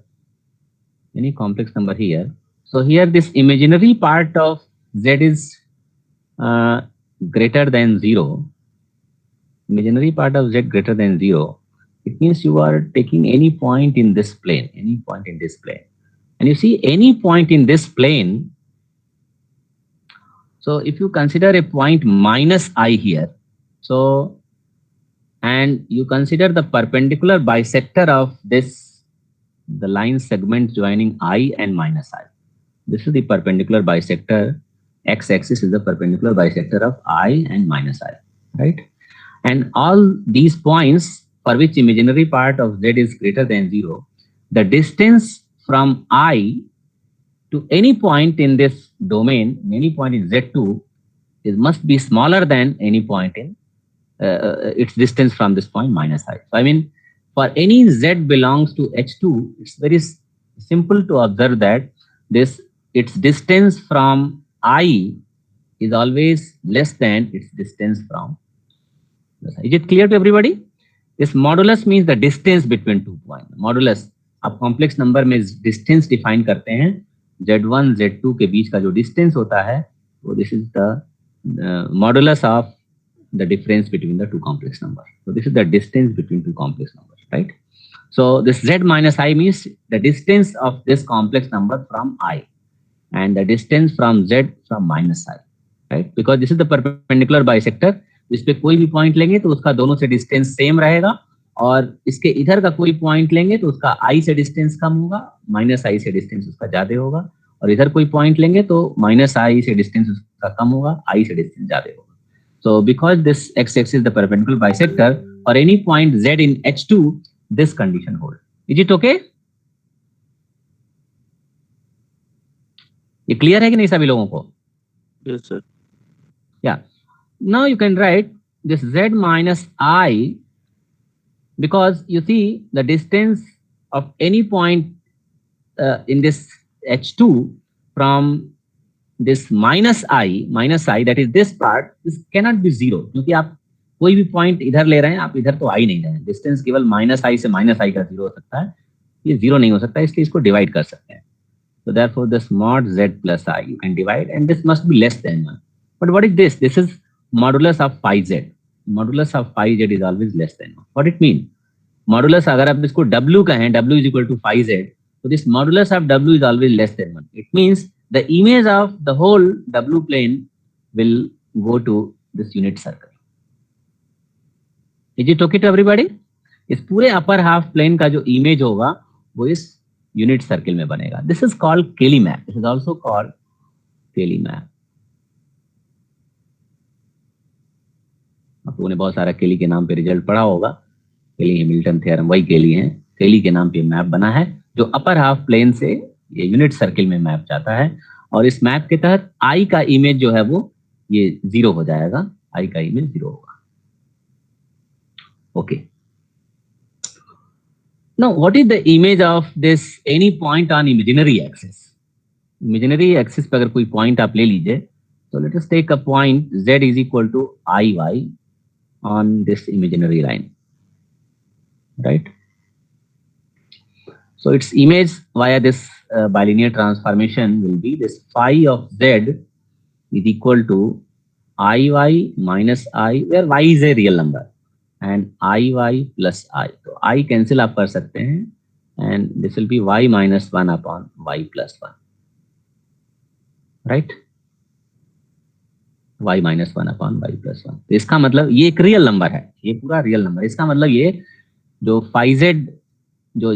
so here this imaginary part of Z is greater than 0. Imaginary part of Z greater than 0. It means you are taking any point in this plane, and you see any point in this plane. So if you consider a point minus I here, so and you consider the perpendicular bisector of this, the line segment joining I and minus I. This is the perpendicular bisector. X-axis is the perpendicular bisector of I and minus I, right? And all these points for which imaginary part of Z is greater than 0, the distance from I to any point in this domain, any point in Z2, must be smaller than any point in its distance from this point minus I. So I mean, for any Z belongs to H2, it's very simple to observe that its distance from I is always less than its distance from. Is it clear to everybody? This modulus means the distance between 2 points. Modulus, आप complex number में distance define करते हैं. Z1, Z2 के बीच का जो distance होता है, वो this is the modulus of the difference between the two complex numbers. So this is the distance between two complex numbers, right? So this Z minus I means the distance of this complex number from I and the distance from Z from minus I, right? Because this is the perpendicular bisector. इस पे कोई भी point लेंगे तो उसका दोनों से distance same रहेगा, और इसके इधर का कोई पॉइंट लेंगे तो उसका I से डिस्टेंस कम होगा, माइनस I से डिस्टेंस उसका ज्यादा होगा, और इधर कोई पॉइंट लेंगे तो माइनस I से डिस्टेंस उसका कम होगा, I से डिस्टेंस ज्यादा होगा. So because this x-axis is the perpendicular bisector, or any point Z in H2, this condition holds. Is it okay? ये क्लियर है कि नहीं सभी लोगों को? Yes, sir. Yeah. Now you can write this Z minus I, because you see the distance of any point in this H2 from this minus I, that is this part, this cannot be 0, क्योंकि आप कोई भी point इधर ले रहे हैं, आप इधर तो I नहीं रहे हैं. Distance केवल minus I से minus I का 0 हो सकता है, ये 0 नहीं हो सकता, इसलिए इसको divide कर सकते हैं. So therefore this mod z plus I you can divide, and this must be less than 1. But what is this? This is modulus of phi z. Modulus of phi z is always less than 1. What it mean? Modulus अगर आप इसको w कहें, w is equal to phi z, so this modulus of w is always less than 1. It means the image of the whole w plane will go to this unit circle. Is it okay to everybody? इस पूरे upper half plane का जो image होगा वो इस unit circle में बनेगा. This is called केली map. This is also called केली मैप. आप लोगों ने बहुत सारा केली के नाम पे रिजल्ट पढ़ा होगा. केली हैमिल्टन थ्योरम वही केली है. केली के नाम पे मैप बना है जो अपर हाफ प्लेन से ये यूनिट सर्किल में मैप जाता है, और इस मैप के तहत आई का इमेज जो है वो ये 0 हो जाएगा. आई का इमेज 0 होगा. Okay. Now, what is the image of this any point on imaginary axis? Imaginary axis पे अगर कोई point आप ले लीजिए, so let us take a point z is equal to iy on this imaginary line, right? So its image via this bilinear transformation will be this phi of z is equal to iy minus I, where y is a real number, and iy plus I. तो I cancel आप कर सकते हैं, and this will be y minus 1 upon y plus 1, right? y minus 1 upon y plus 1. तो इसका मतलब ये एक रियल नंबर है, ये पूरा रियल नंबर. इसका मतलब ये जो phi z जो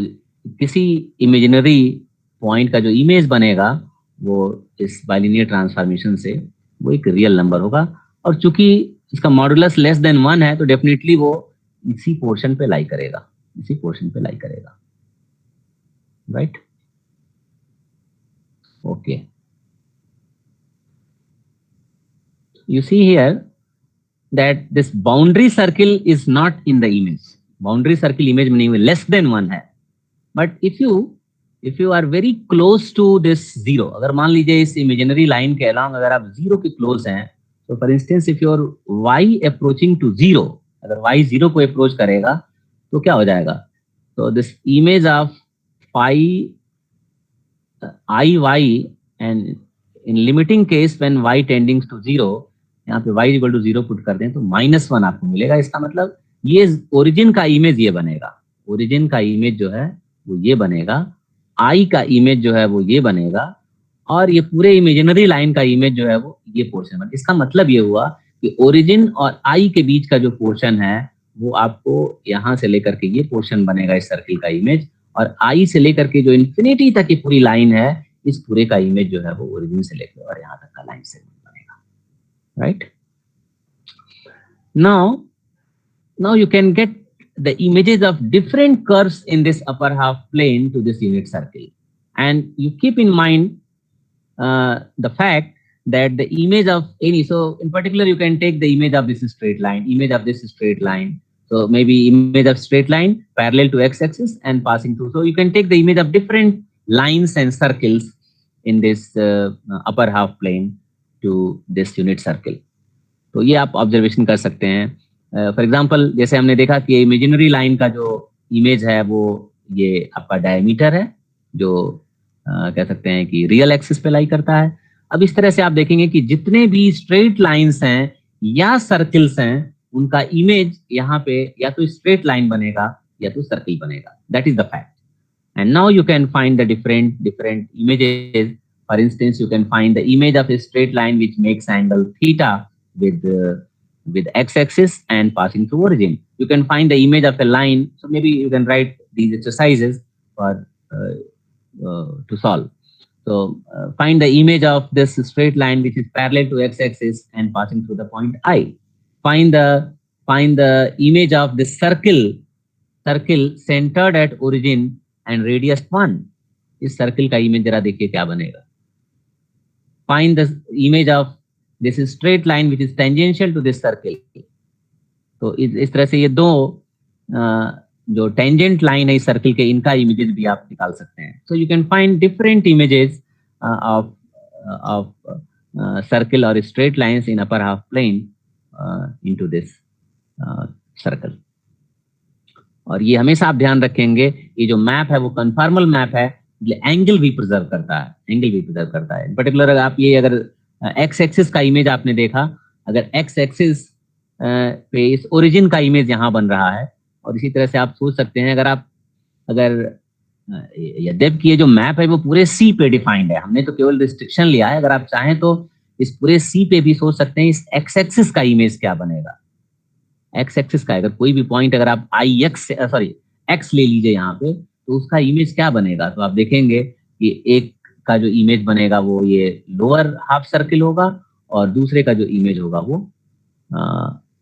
किसी इमेजिनरी पॉइंट का जो इमेज बनेगा वो इस बाइलिनियर ट्रांसफॉर्मेशन से वो एक रियल नंबर होगा. और चूंकि इसका मॉडुलस लेस देन 1 है तो डेफिनेटली वो इसी पोर्शन पे लाई करेगा, इसी पोर्शन पे लाई करेगा, right? Okay. You see here that this boundary circle is not in the image. Boundary circle image में नहीं हुई, less than 1 है. But if you are very close to this 0, अगर मान लीजिए इस imaginary line के along अगर आप 0 के close हैं, तो for instance if your y approaching to 0, अगर y 0 को approach करेगा तो क्या हो जाएगा? तो this image of phi iy, and in limiting case when y tending to 0, यहाँ पे y इक्वल टू 0 पुट कर दें तो -1 आपको मिलेगा. इसका मतलब ये ओरिजिन का इमेज ये बनेगा, ओरिजिन का इमेज जो है वो ये बनेगा, आई का इमेज जो है वो ये बनेगा, और ये पूरे इमेजिनरी लाइन का इमेज जो है वो ये पोर्शन बनेगा. इसका मतलब ये हुआ कि ओरिजिन और आई के बीच का जो पोर्शन है वो आपको यहाँ से लेकर के ये पोर्शन बनेगा इस सर्किल का इमेज, और आई से लेकर के जो इन्फिनिटी तक की पूरी लाइन है इस पूरे का इमेज जो है वो ओरिजिन से लेकर और यहाँ तक का लाइन से बनेगा, right? Now you can get the images of different curves in this upper half plane to this unit circle, and you keep in mind the fact that the image of any, so in particular you can take the image of this straight line, image of this straight line, so maybe image of straight line parallel to x-axis and passing through, so you can take the image of different lines and circles in this upper half plane to this unit circle. तो ये आप observation कर सकते हैं. For example जैसे हमने देखा कि इमेजिनरी लाइन का जो इमेज है वो ये आपका डायमीटर है जो कह सकते हैं कि रियल एक्सिस पे लाई करता है. अब इस तरह से आप देखेंगे कि जितने भी स्ट्रेट लाइंस हैं या सर्किल्स हैं उनका इमेज यहाँ पे या तो स्ट्रेट लाइन बनेगा या तो सर्किल बनेगा. That is the fact. And now you can find the different images. For instance you can find the image of a straight line which makes angle theta with x-axis and passing through origin. You can find the image of a line, so maybe you can write these exercises for to solve. So find the image of this straight line which is parallel to x-axis and passing through the point I. Find the image of this circle centered at origin and radius 1. इस circle का image जरा देखिए क्या बनेगा. Find the image of this is straight line which is tangential to this circle. तो इस तरह से ये दो जो tangent line है इस circle के इनका images भी आप निकाल सकते हैं. So you can find different images of circle or straight lines in upper half plane into this circle. और ये हमेशा आप ध्यान रखेंगे ये जो मैप है वो कन्फॉर्मल मैप है, एंगल भी प्रिजर्व करता है, एंगल भी प्रिजर्व करता है। इन पर्टिकुलर अगर आप ये अगर एक्स एक्सिस का इमेज आपने देखा, अगर एक्स एक्सिस पे इस ओरिजिन का इमेज यहाँ बन रहा है, और इसी तरह से आप सोच सकते हैं अगर यद्यपि ये जो मैप है वो पूरे सी पे डिफाइंड है, हमने तो केवल रिस्ट्रिक्शन लिया है, अगर आप चाहें तो इस पूरे सी पे भी सोच सकते हैं इस एक्स एक्सिस का इमेज क्या बनेगा। एक्स एक्सिस का अगर कोई भी पॉइंट अगर आप आई एक्स सॉरी एक्स ले लीजिए यहाँ पे, तो उसका इमेज क्या बनेगा, तो आप देखेंगे कि एक का जो इमेज बनेगा वो ये लोअर हाफ सर्किल होगा, और दूसरे का जो इमेज होगा वो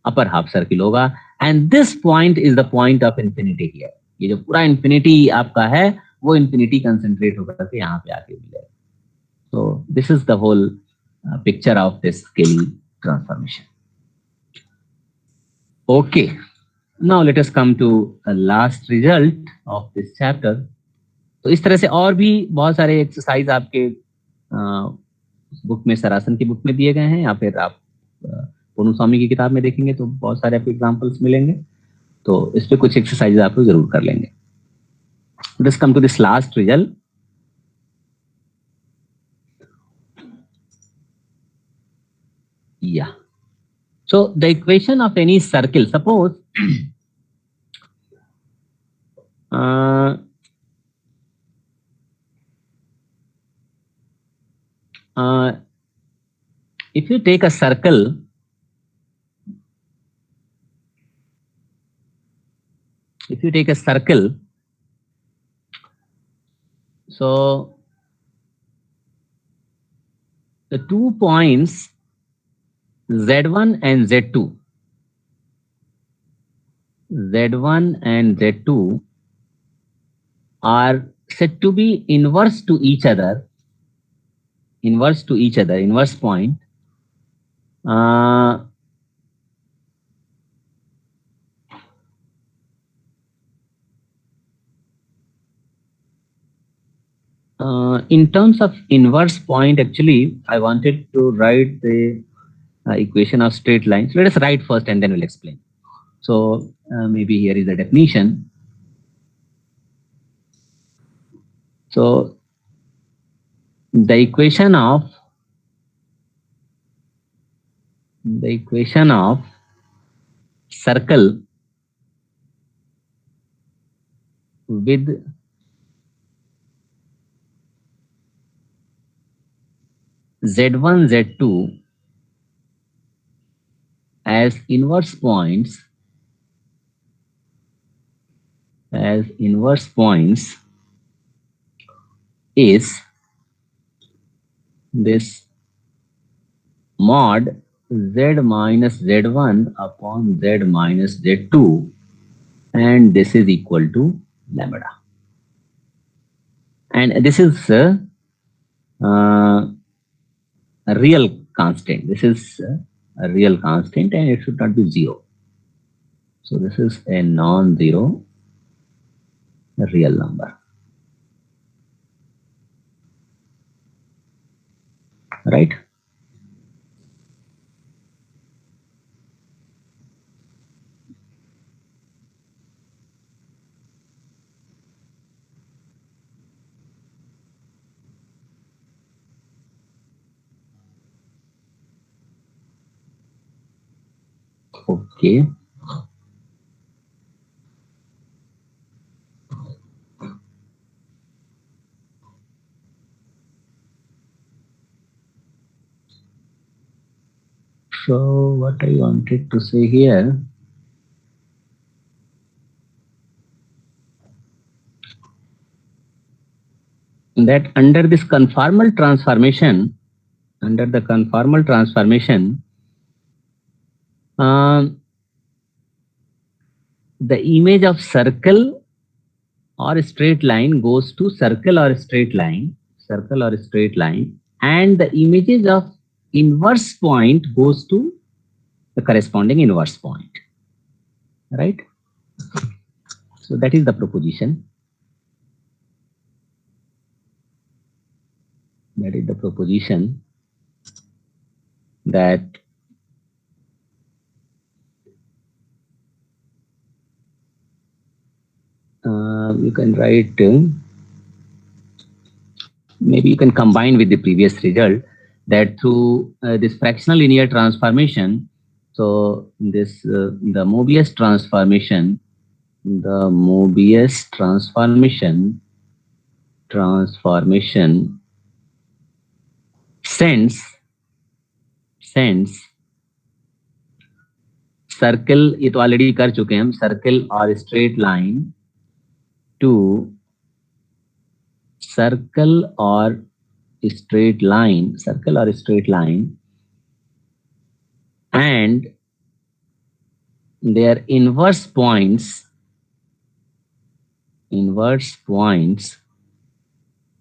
अपर हाफ सर्किल होगा। And this point is the point of infinity here. ये जो पूरा इंफिनिटी आपका है वो इंफिनिटी कंसेंट्रेट होकर के यहाँ पे आके मिलेगा। So this is the whole picture of this Cayley transformation. Okay, now let us come to the last result of this chapter. तो इस तरह से और भी बहुत सारे एक्सरसाइज आपके बुक में, सरासन की बुक में दिए गए हैं, या फिर आप पूर्णु स्वामी की किताब में देखेंगे तो बहुत सारे आपको एग्जाम्पल्स मिलेंगे। तो इस पे कुछ एक्सरसाइज आप लोग जरूर कर लेंगे। Let's come to this last result. Yeah. So the equation of any circle, suppose if you take a circle, so the 2 points Z1 and Z2, are said to be inverse to each other, inverse point. In terms of inverse point, actually, I wanted to write the equation of straight lines. Let us write first and then we'll explain. So maybe here is the definition. So the equation of circle with Z1, Z2 as inverse points, is this mod Z minus Z1 upon Z minus Z2, and this is equal to lambda. And this is a real constant. This is a real constant and it should not be 0. So this is a non-zero real number. Right? Okay. So what I wanted to say here, that under this conformal transformation, the image of circle or straight line goes to circle or straight line, and the images of inverse point goes to the corresponding inverse point, right? So that is the proposition. That you can write maybe you can combine with the previous result that through this fractional linear transformation, so this the Mobius transformation, sends circle, ये तो already कर चुके हैं हम, circle और straight line to circle और straight line and their inverse points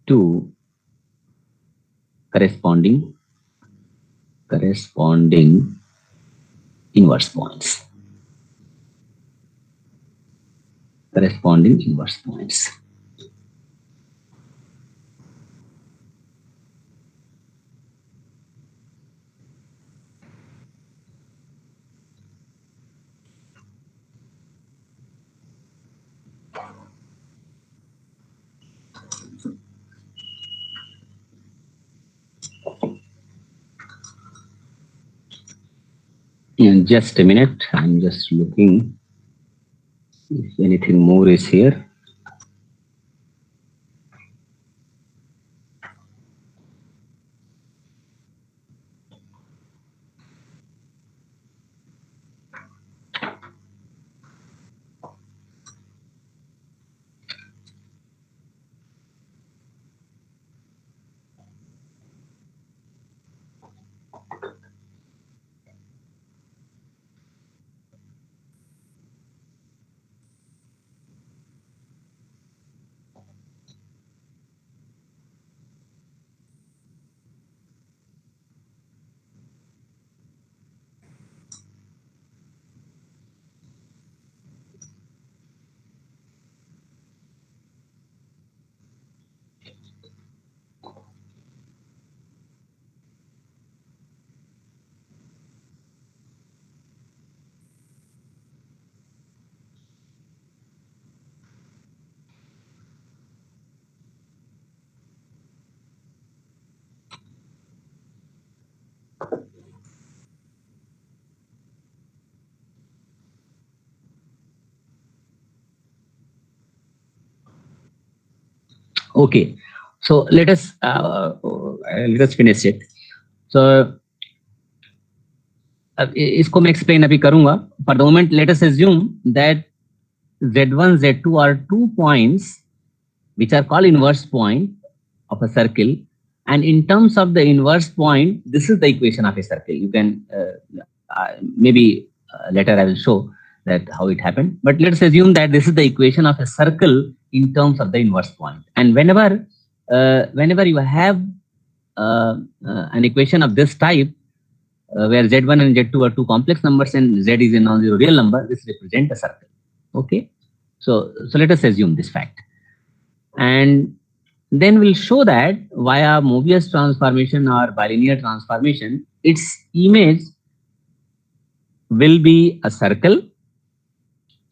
to corresponding inverse points. Just a minute, I'm just looking if anything more is here. Okay, so let us finish it. So इसको मैं explain अभी करूंगा. For the moment, let us assume that Z1, Z2 are 2 points which are called inverse point of a circle, and in terms of the inverse point, this is the equation of a circle. You can maybe later I will show that how it happened, but let's assume that this is the equation of a circle in terms of the inverse point. And whenever you have an equation of this type, where Z1 and Z2 are two complex numbers and Z is a non-zero real number, this represents a circle. Okay, so let us assume this fact, and then we'll show that via Mobius transformation or bilinear transformation, its image will be a circle,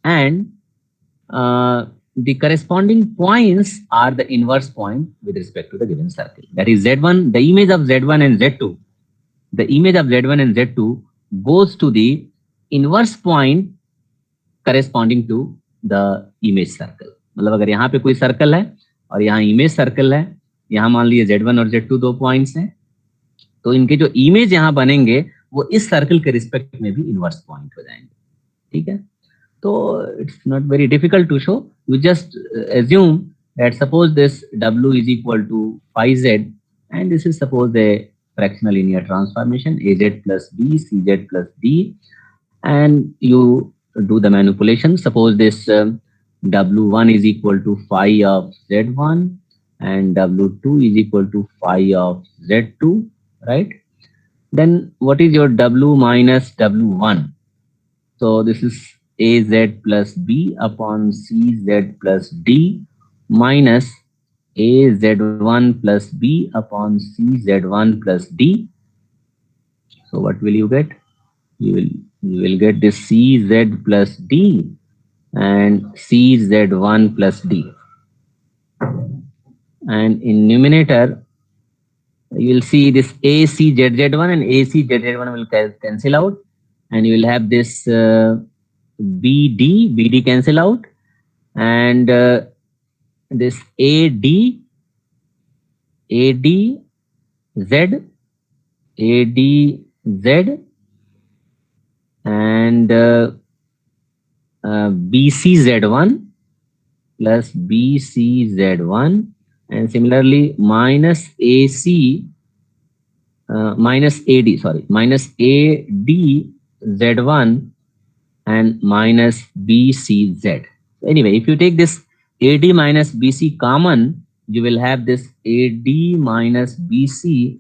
and the corresponding points are the inverse point with respect to the given circle. That is Z1, the image of Z1 and Z2. The image of Z1 and Z2 goes to the inverse point corresponding to the image circle. मतलब अगर यहाँ पे कोई circle है और यहाँ image circle है, यहाँ मान लीजिए Z1 और Z2 दो पॉइंट्स हैं, तो इनके जो इमेज यहाँ बनेंगे वो इस सर्कल के रिस्पेक्ट में भी इनवर्स पॉइंट हो जाएंगे. ठीक है, तो it's not very difficult to show. We just assume that suppose this W is equal to phi Z, and this is suppose a fractional linear transformation AZ plus B, CZ plus D, and you do the manipulation. Suppose this W1 is equal to phi of Z1 and W2 is equal to phi of Z2, right? Then what is your W minus W1? So this is AZ plus B upon CZ plus D minus AZ1 plus B upon CZ1 plus D. So what will you get? You will get this CZ plus D and CZ1 plus D. and in numerator you will see this ACZZ1 and ACZZ1 will cancel out, and you will have this BD cancel out, and this ADZ, and BCZ1 plus BCZ1, and similarly minus ADZ1 and minus BCZ. Anyway, if you take this AD minus BC common, you will have this AD minus BC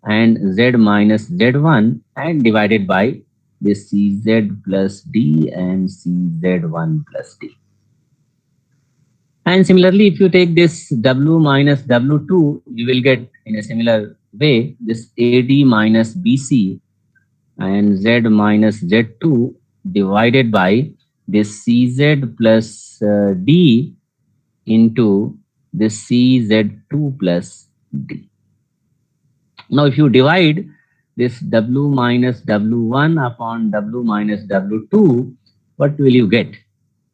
and Z minus Z1 and divided by this CZ plus D and CZ1 plus D. And similarly, if you take this W minus W2, you will get in a similar way this AD minus BC and Z minus Z2 divided by this CZ plus D into this CZ2 plus D. Now, if you divide this W minus W1 upon W minus W2, what will you get?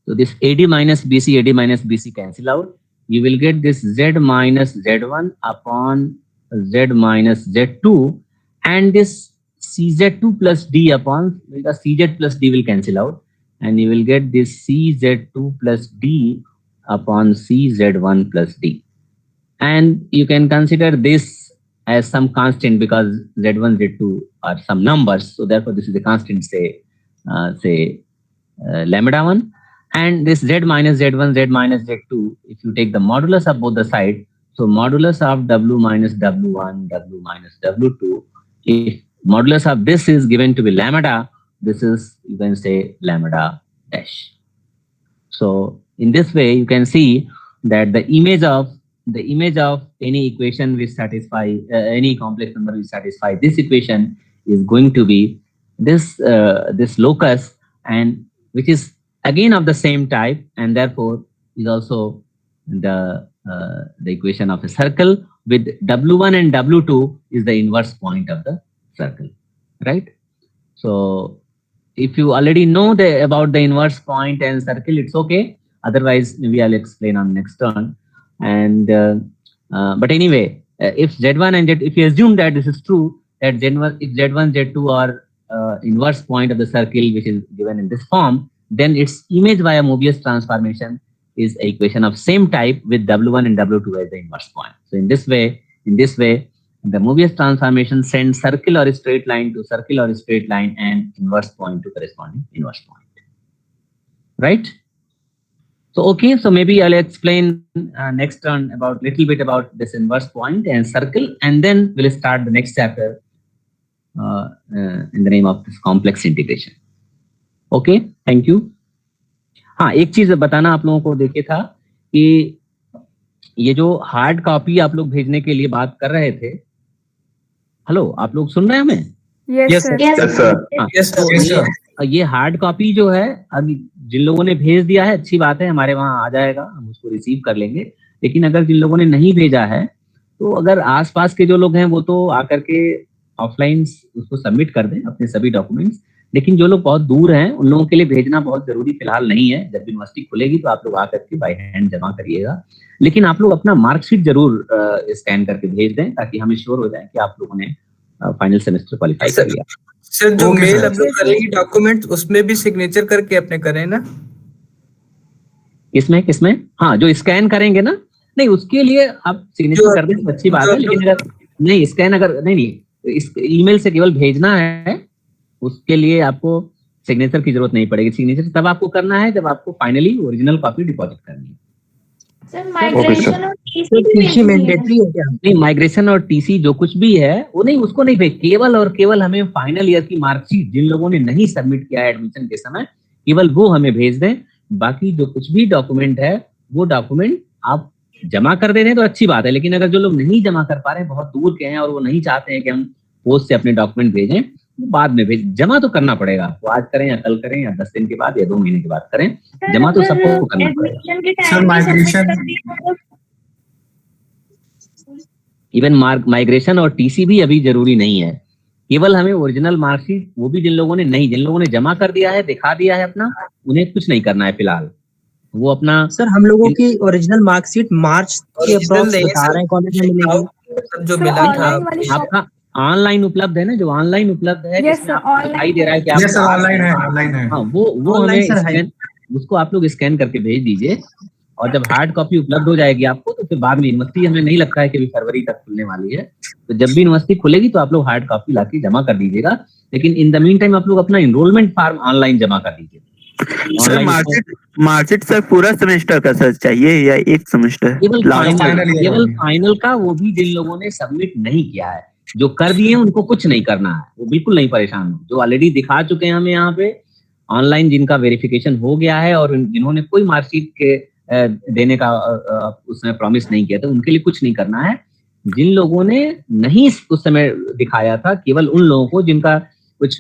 So this AD minus BC cancel out. You will get this Z minus Z1 upon Z minus Z2, and this CZ2 plus D upon, because CZ plus D will cancel out, and you will get this CZ2 plus D upon CZ1 plus D. And you can consider this as some constant because Z1, Z2 are some numbers. So therefore, this is a constant, say lambda 1. And this Z minus Z1, Z minus Z2, if you take the modulus of both the sides, so modulus of W minus W1, W minus W2, if modulus of this is given to be lambda, this is, you can say, lambda dash. So in this way, you can see that the image of any equation which satisfy any complex number which satisfy this equation is going to be this this locus, and which is again of the same type, and therefore is also the equation of a circle with W1 and W2 is the inverse point of the circle, right? So if you already know about the inverse point and circle, it's okay. Otherwise, maybe I'll explain on next turn. And but anyway, if Z1 and Z, if you assume that this is true, that Z1, if Z1, Z2 are inverse point of the circle, which is given in this form, then its image via Mobius transformation is an equation of same type with W1 and W2 as the inverse point. So in this way, the Mobius transformation sends circle or a straight line to circle or a straight line and inverse point to corresponding inverse point, right? So okay, so maybe I'll explain next turn about little bit about this inverse point and circle, and then we'll start the next chapter in the name of this complex integration. Okay, thank you. हाँ, एक चीज बताना आप लोगों को देखे था कि ये जो हार्ड कॉपी आप लोग भेजने के लिए बात कर रहे थे, हेलो, आप लोग सुन रहे हैं हमें? Yes sir. ये हार्ड कॉपी जो है, अभी जिन लोगों ने भेज दिया है अच्छी बात है, हमारे वहाँ आ जाएगा, हम उसको रिसीव कर लेंगे। लेकिन अगर जिन लोगों ने नहीं भेजा है, तो अगर आसपास के जो लोग हैं वो तो आकर के ऑफलाइन उसको सबमिट कर दें अपने सभी डॉक्यूमेंट्स। लेकिन जो लोग बहुत दूर हैं उन लोगों के लिए भेजना बहुत जरूरी फिलहाल नहीं है। जब यूनिवर्सिटी खुलेगी तो आप लोग आकर के बाय हैंड जमा करिएगा, लेकिन आप लोग अपना मार्कशीट जरूर स्कैन करके भेज दें ताकि हमें श्योर हो जाए कि आप लोगों ने फाइनल सेमेस्टर क्वालिफाई कर लिया। सर, जो मेल अपलोड करेंगे डॉक्यूमेंट, उसमें भी सिग्नेचर करके अपने करें ना? किसमें? हाँ, जो स्कैन करेंगे ना, नहीं उसके लिए आप सिग्नेचर कर दें तो अच्छी बात है। लेकिन अगर नहीं स्कैन, अगर नहीं इस ईमेल से केवल भेजना है, उसके लिए आपको सिग्नेचर की जरूरत नहीं पड़ेगी। सिग्नेचर तब आपको करना है जब आपको फाइनली ओरिजिनल कॉपी डिपॉजिट करनी है। सर, माइग्रेशन और टीसी मैंडेटरी है क्या? नहीं, माइग्रेशन और टीसी जो कुछ भी है वो नहीं, उसको नहीं भेज, केवल और केवल हमें फाइनल ईयर की मार्कशीट जिन लोगों ने नहीं सबमिट किया है एडमिशन के समय, केवल वो हमें भेज दें। बाकी जो कुछ भी डॉक्यूमेंट है वो डॉक्यूमेंट आप जमा कर दे दें तो अच्छी बात है। लेकिन अगर जो लोग नहीं जमा कर पा रहे हैं, बहुत दूर के हैं और वो नहीं चाहते हैं कि हम पोस्ट से अपने डॉक्यूमेंट भेजें, बाद में भेज, जमा तो करना पड़ेगा। वो आज करें या कल करें या 10 दिन के बाद या 2 महीने के बाद करें, जमा तो सबको करना पड़ेगा। सर, माइग्रेशन इवन माइग्रेशन और टीसी भी अभी जरूरी नहीं है, केवल हमें ओरिजिनल मार्कशीट, वो भी जिन लोगों ने जमा कर दिया है, दिखा दिया है अपना, उन्हें कुछ नहीं करना है फिलहाल, वो अपना। सर हम लोगों की ओरिजिनल मार्कशीट मार्च के अप्रॉक्स बता रहे हैं कॉलेज में मिलेगी। जो सर, मिला था ऑनलाइन वाली आपका ऑनलाइन उपलब्ध है ना, जो ऑनलाइन उपलब्ध है, Yes, जिसमें sir, आपको दिखाई दे रहा है कि यस सर, आप ऑनलाइन है, ऑनलाइन है। हाँ, वो Online, हमें sir, है। स्कैन, उसको आप लोग स्कैन करके भेज दीजिए, और जब हार्ड कॉपी उपलब्ध हो जाएगी आपको, तो फिर बाद में यूनिवर्सिटी, हमें नहीं लगता है कि अभी फरवरी तक खुलने वाली है, तो जब भी यूनिवर्सिटी खुलेगी तो आप लोग हार्ड कॉपी लाके जमा कर दीजिएगा, लेकिन इन द मीन टाइम आप लोग अपना इनरोलमेंट फॉर्म ऑनलाइन जमा कर दीजिए। सर Online मार्कशीट सर पूरा सेमेस्टर का सर चाहिए या एक सेमेस्टर? केवल final फाइनल का, वो भी जिन लोगों ने सबमिट नहीं किया है, जो कर दिए हैं उनको कुछ नहीं करना है, वो बिल्कुल नहीं परेशान हो, जो ऑलरेडी दिखा चुके हैं हमें यहाँ पे ऑनलाइन, जिनका वेरिफिकेशन हो गया है और जिन्होंने कोई मार्कशीट के देने का उसमें प्रॉमिस नहीं किया था, उनके लिए कुछ नहीं करना है। जिन लोगों ने नहीं उस समय दिखाया था, केवल उन लोगों को जिनका कुछ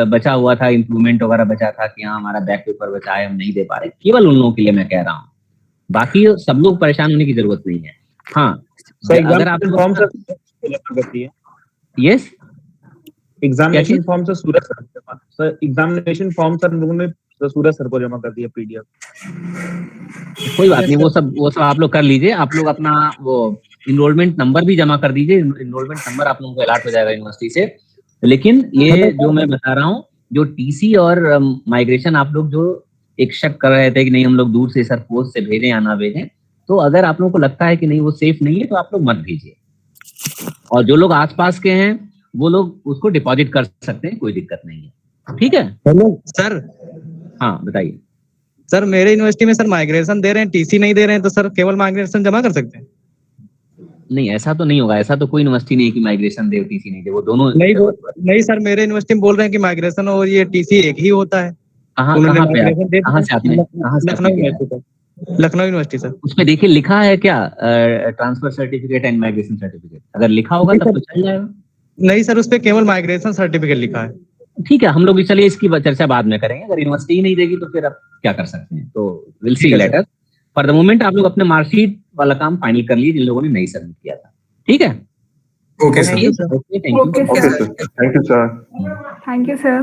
बचा हुआ था, इंप्रूवमेंट वगैरह बचा था कि हाँ हमारा बैक पेपर बचा है, हम नहीं दे पा रहे, केवल उन लोगों के लिए मैं कह रहा हूँ, बाकी सब लोग परेशान होने की जरूरत नहीं है। हाँ, अगर आप form sir yes examination form sir Suraj sir examination form sir लोगों ने सूरज सर को जमा कर दिया पीडीएफ। कोई बात नहीं, वो सब आप लोग कर लीजिए, आप लोग अपना वो इनरोलमेंट नंबर भी जमा कर दीजिए, इनरोलमेंट नंबर आप लोगों को अलॉट हो जाएगा यूनिवर्सिटी से। लेकिन ये जो मैं बता रहा हूँ, जो टीसी और माइग्रेशन आप लोग जो एक शक कर रहे थे कि नहीं हम लोग दूर से सर पोस्ट से भेजें या ना भेजें, तो अगर आप लोगों को लगता है कि नहीं वो सेफ नहीं है, तो आप लोग मत भेजिए, और जो लोग आसपास के हैं वो लोग उसको डिपॉजिट कर सकते हैं, कोई दिक्कत नहीं है, ठीक है। Hello sir. हाँ बताइए सर मेरे यूनिवर्सिटी में सर माइग्रेशन दे रहे हैं, टीसी नहीं दे रहे हैं, तो सर केवल माइग्रेशन जमा कर सकते हैं? नहीं, ऐसा तो नहीं होगा, ऐसा तो कोई यूनिवर्सिटी नहीं है कि माइग्रेशन दे टीसी नहीं दे, वो दोनों नहीं सर, मेरे यूनिवर्सिटी में बोल रहे हैं कि माइग्रेशन और ये टीसी एक ही होता है। कहाँ से आपने लखनऊ यूनिवर्सिटी सर। उसमें देखिए लिखा है क्या, transfer certificate and migration certificate, अगर लिखा होगा तब तो चल जाएगा। नहीं सर, उस पे केवल माइग्रेशन सर्टिफिकेट लिखा है। ठीक है, हम लोग चलिए इसकी चर्चा बाद में करेंगे, अगर यूनिवर्सिटी ही नहीं देगी तो फिर आप क्या कर सकते हैं, तो will see later. For the moment आप लोग अपने मार्कशीट वाला काम फाइनल कर लीजिए जिन लोगों ने नहीं सबमिट किया था, ठीक है। Okay sir, thank you. Okay, sir. Thank you sir. Thank you, sir.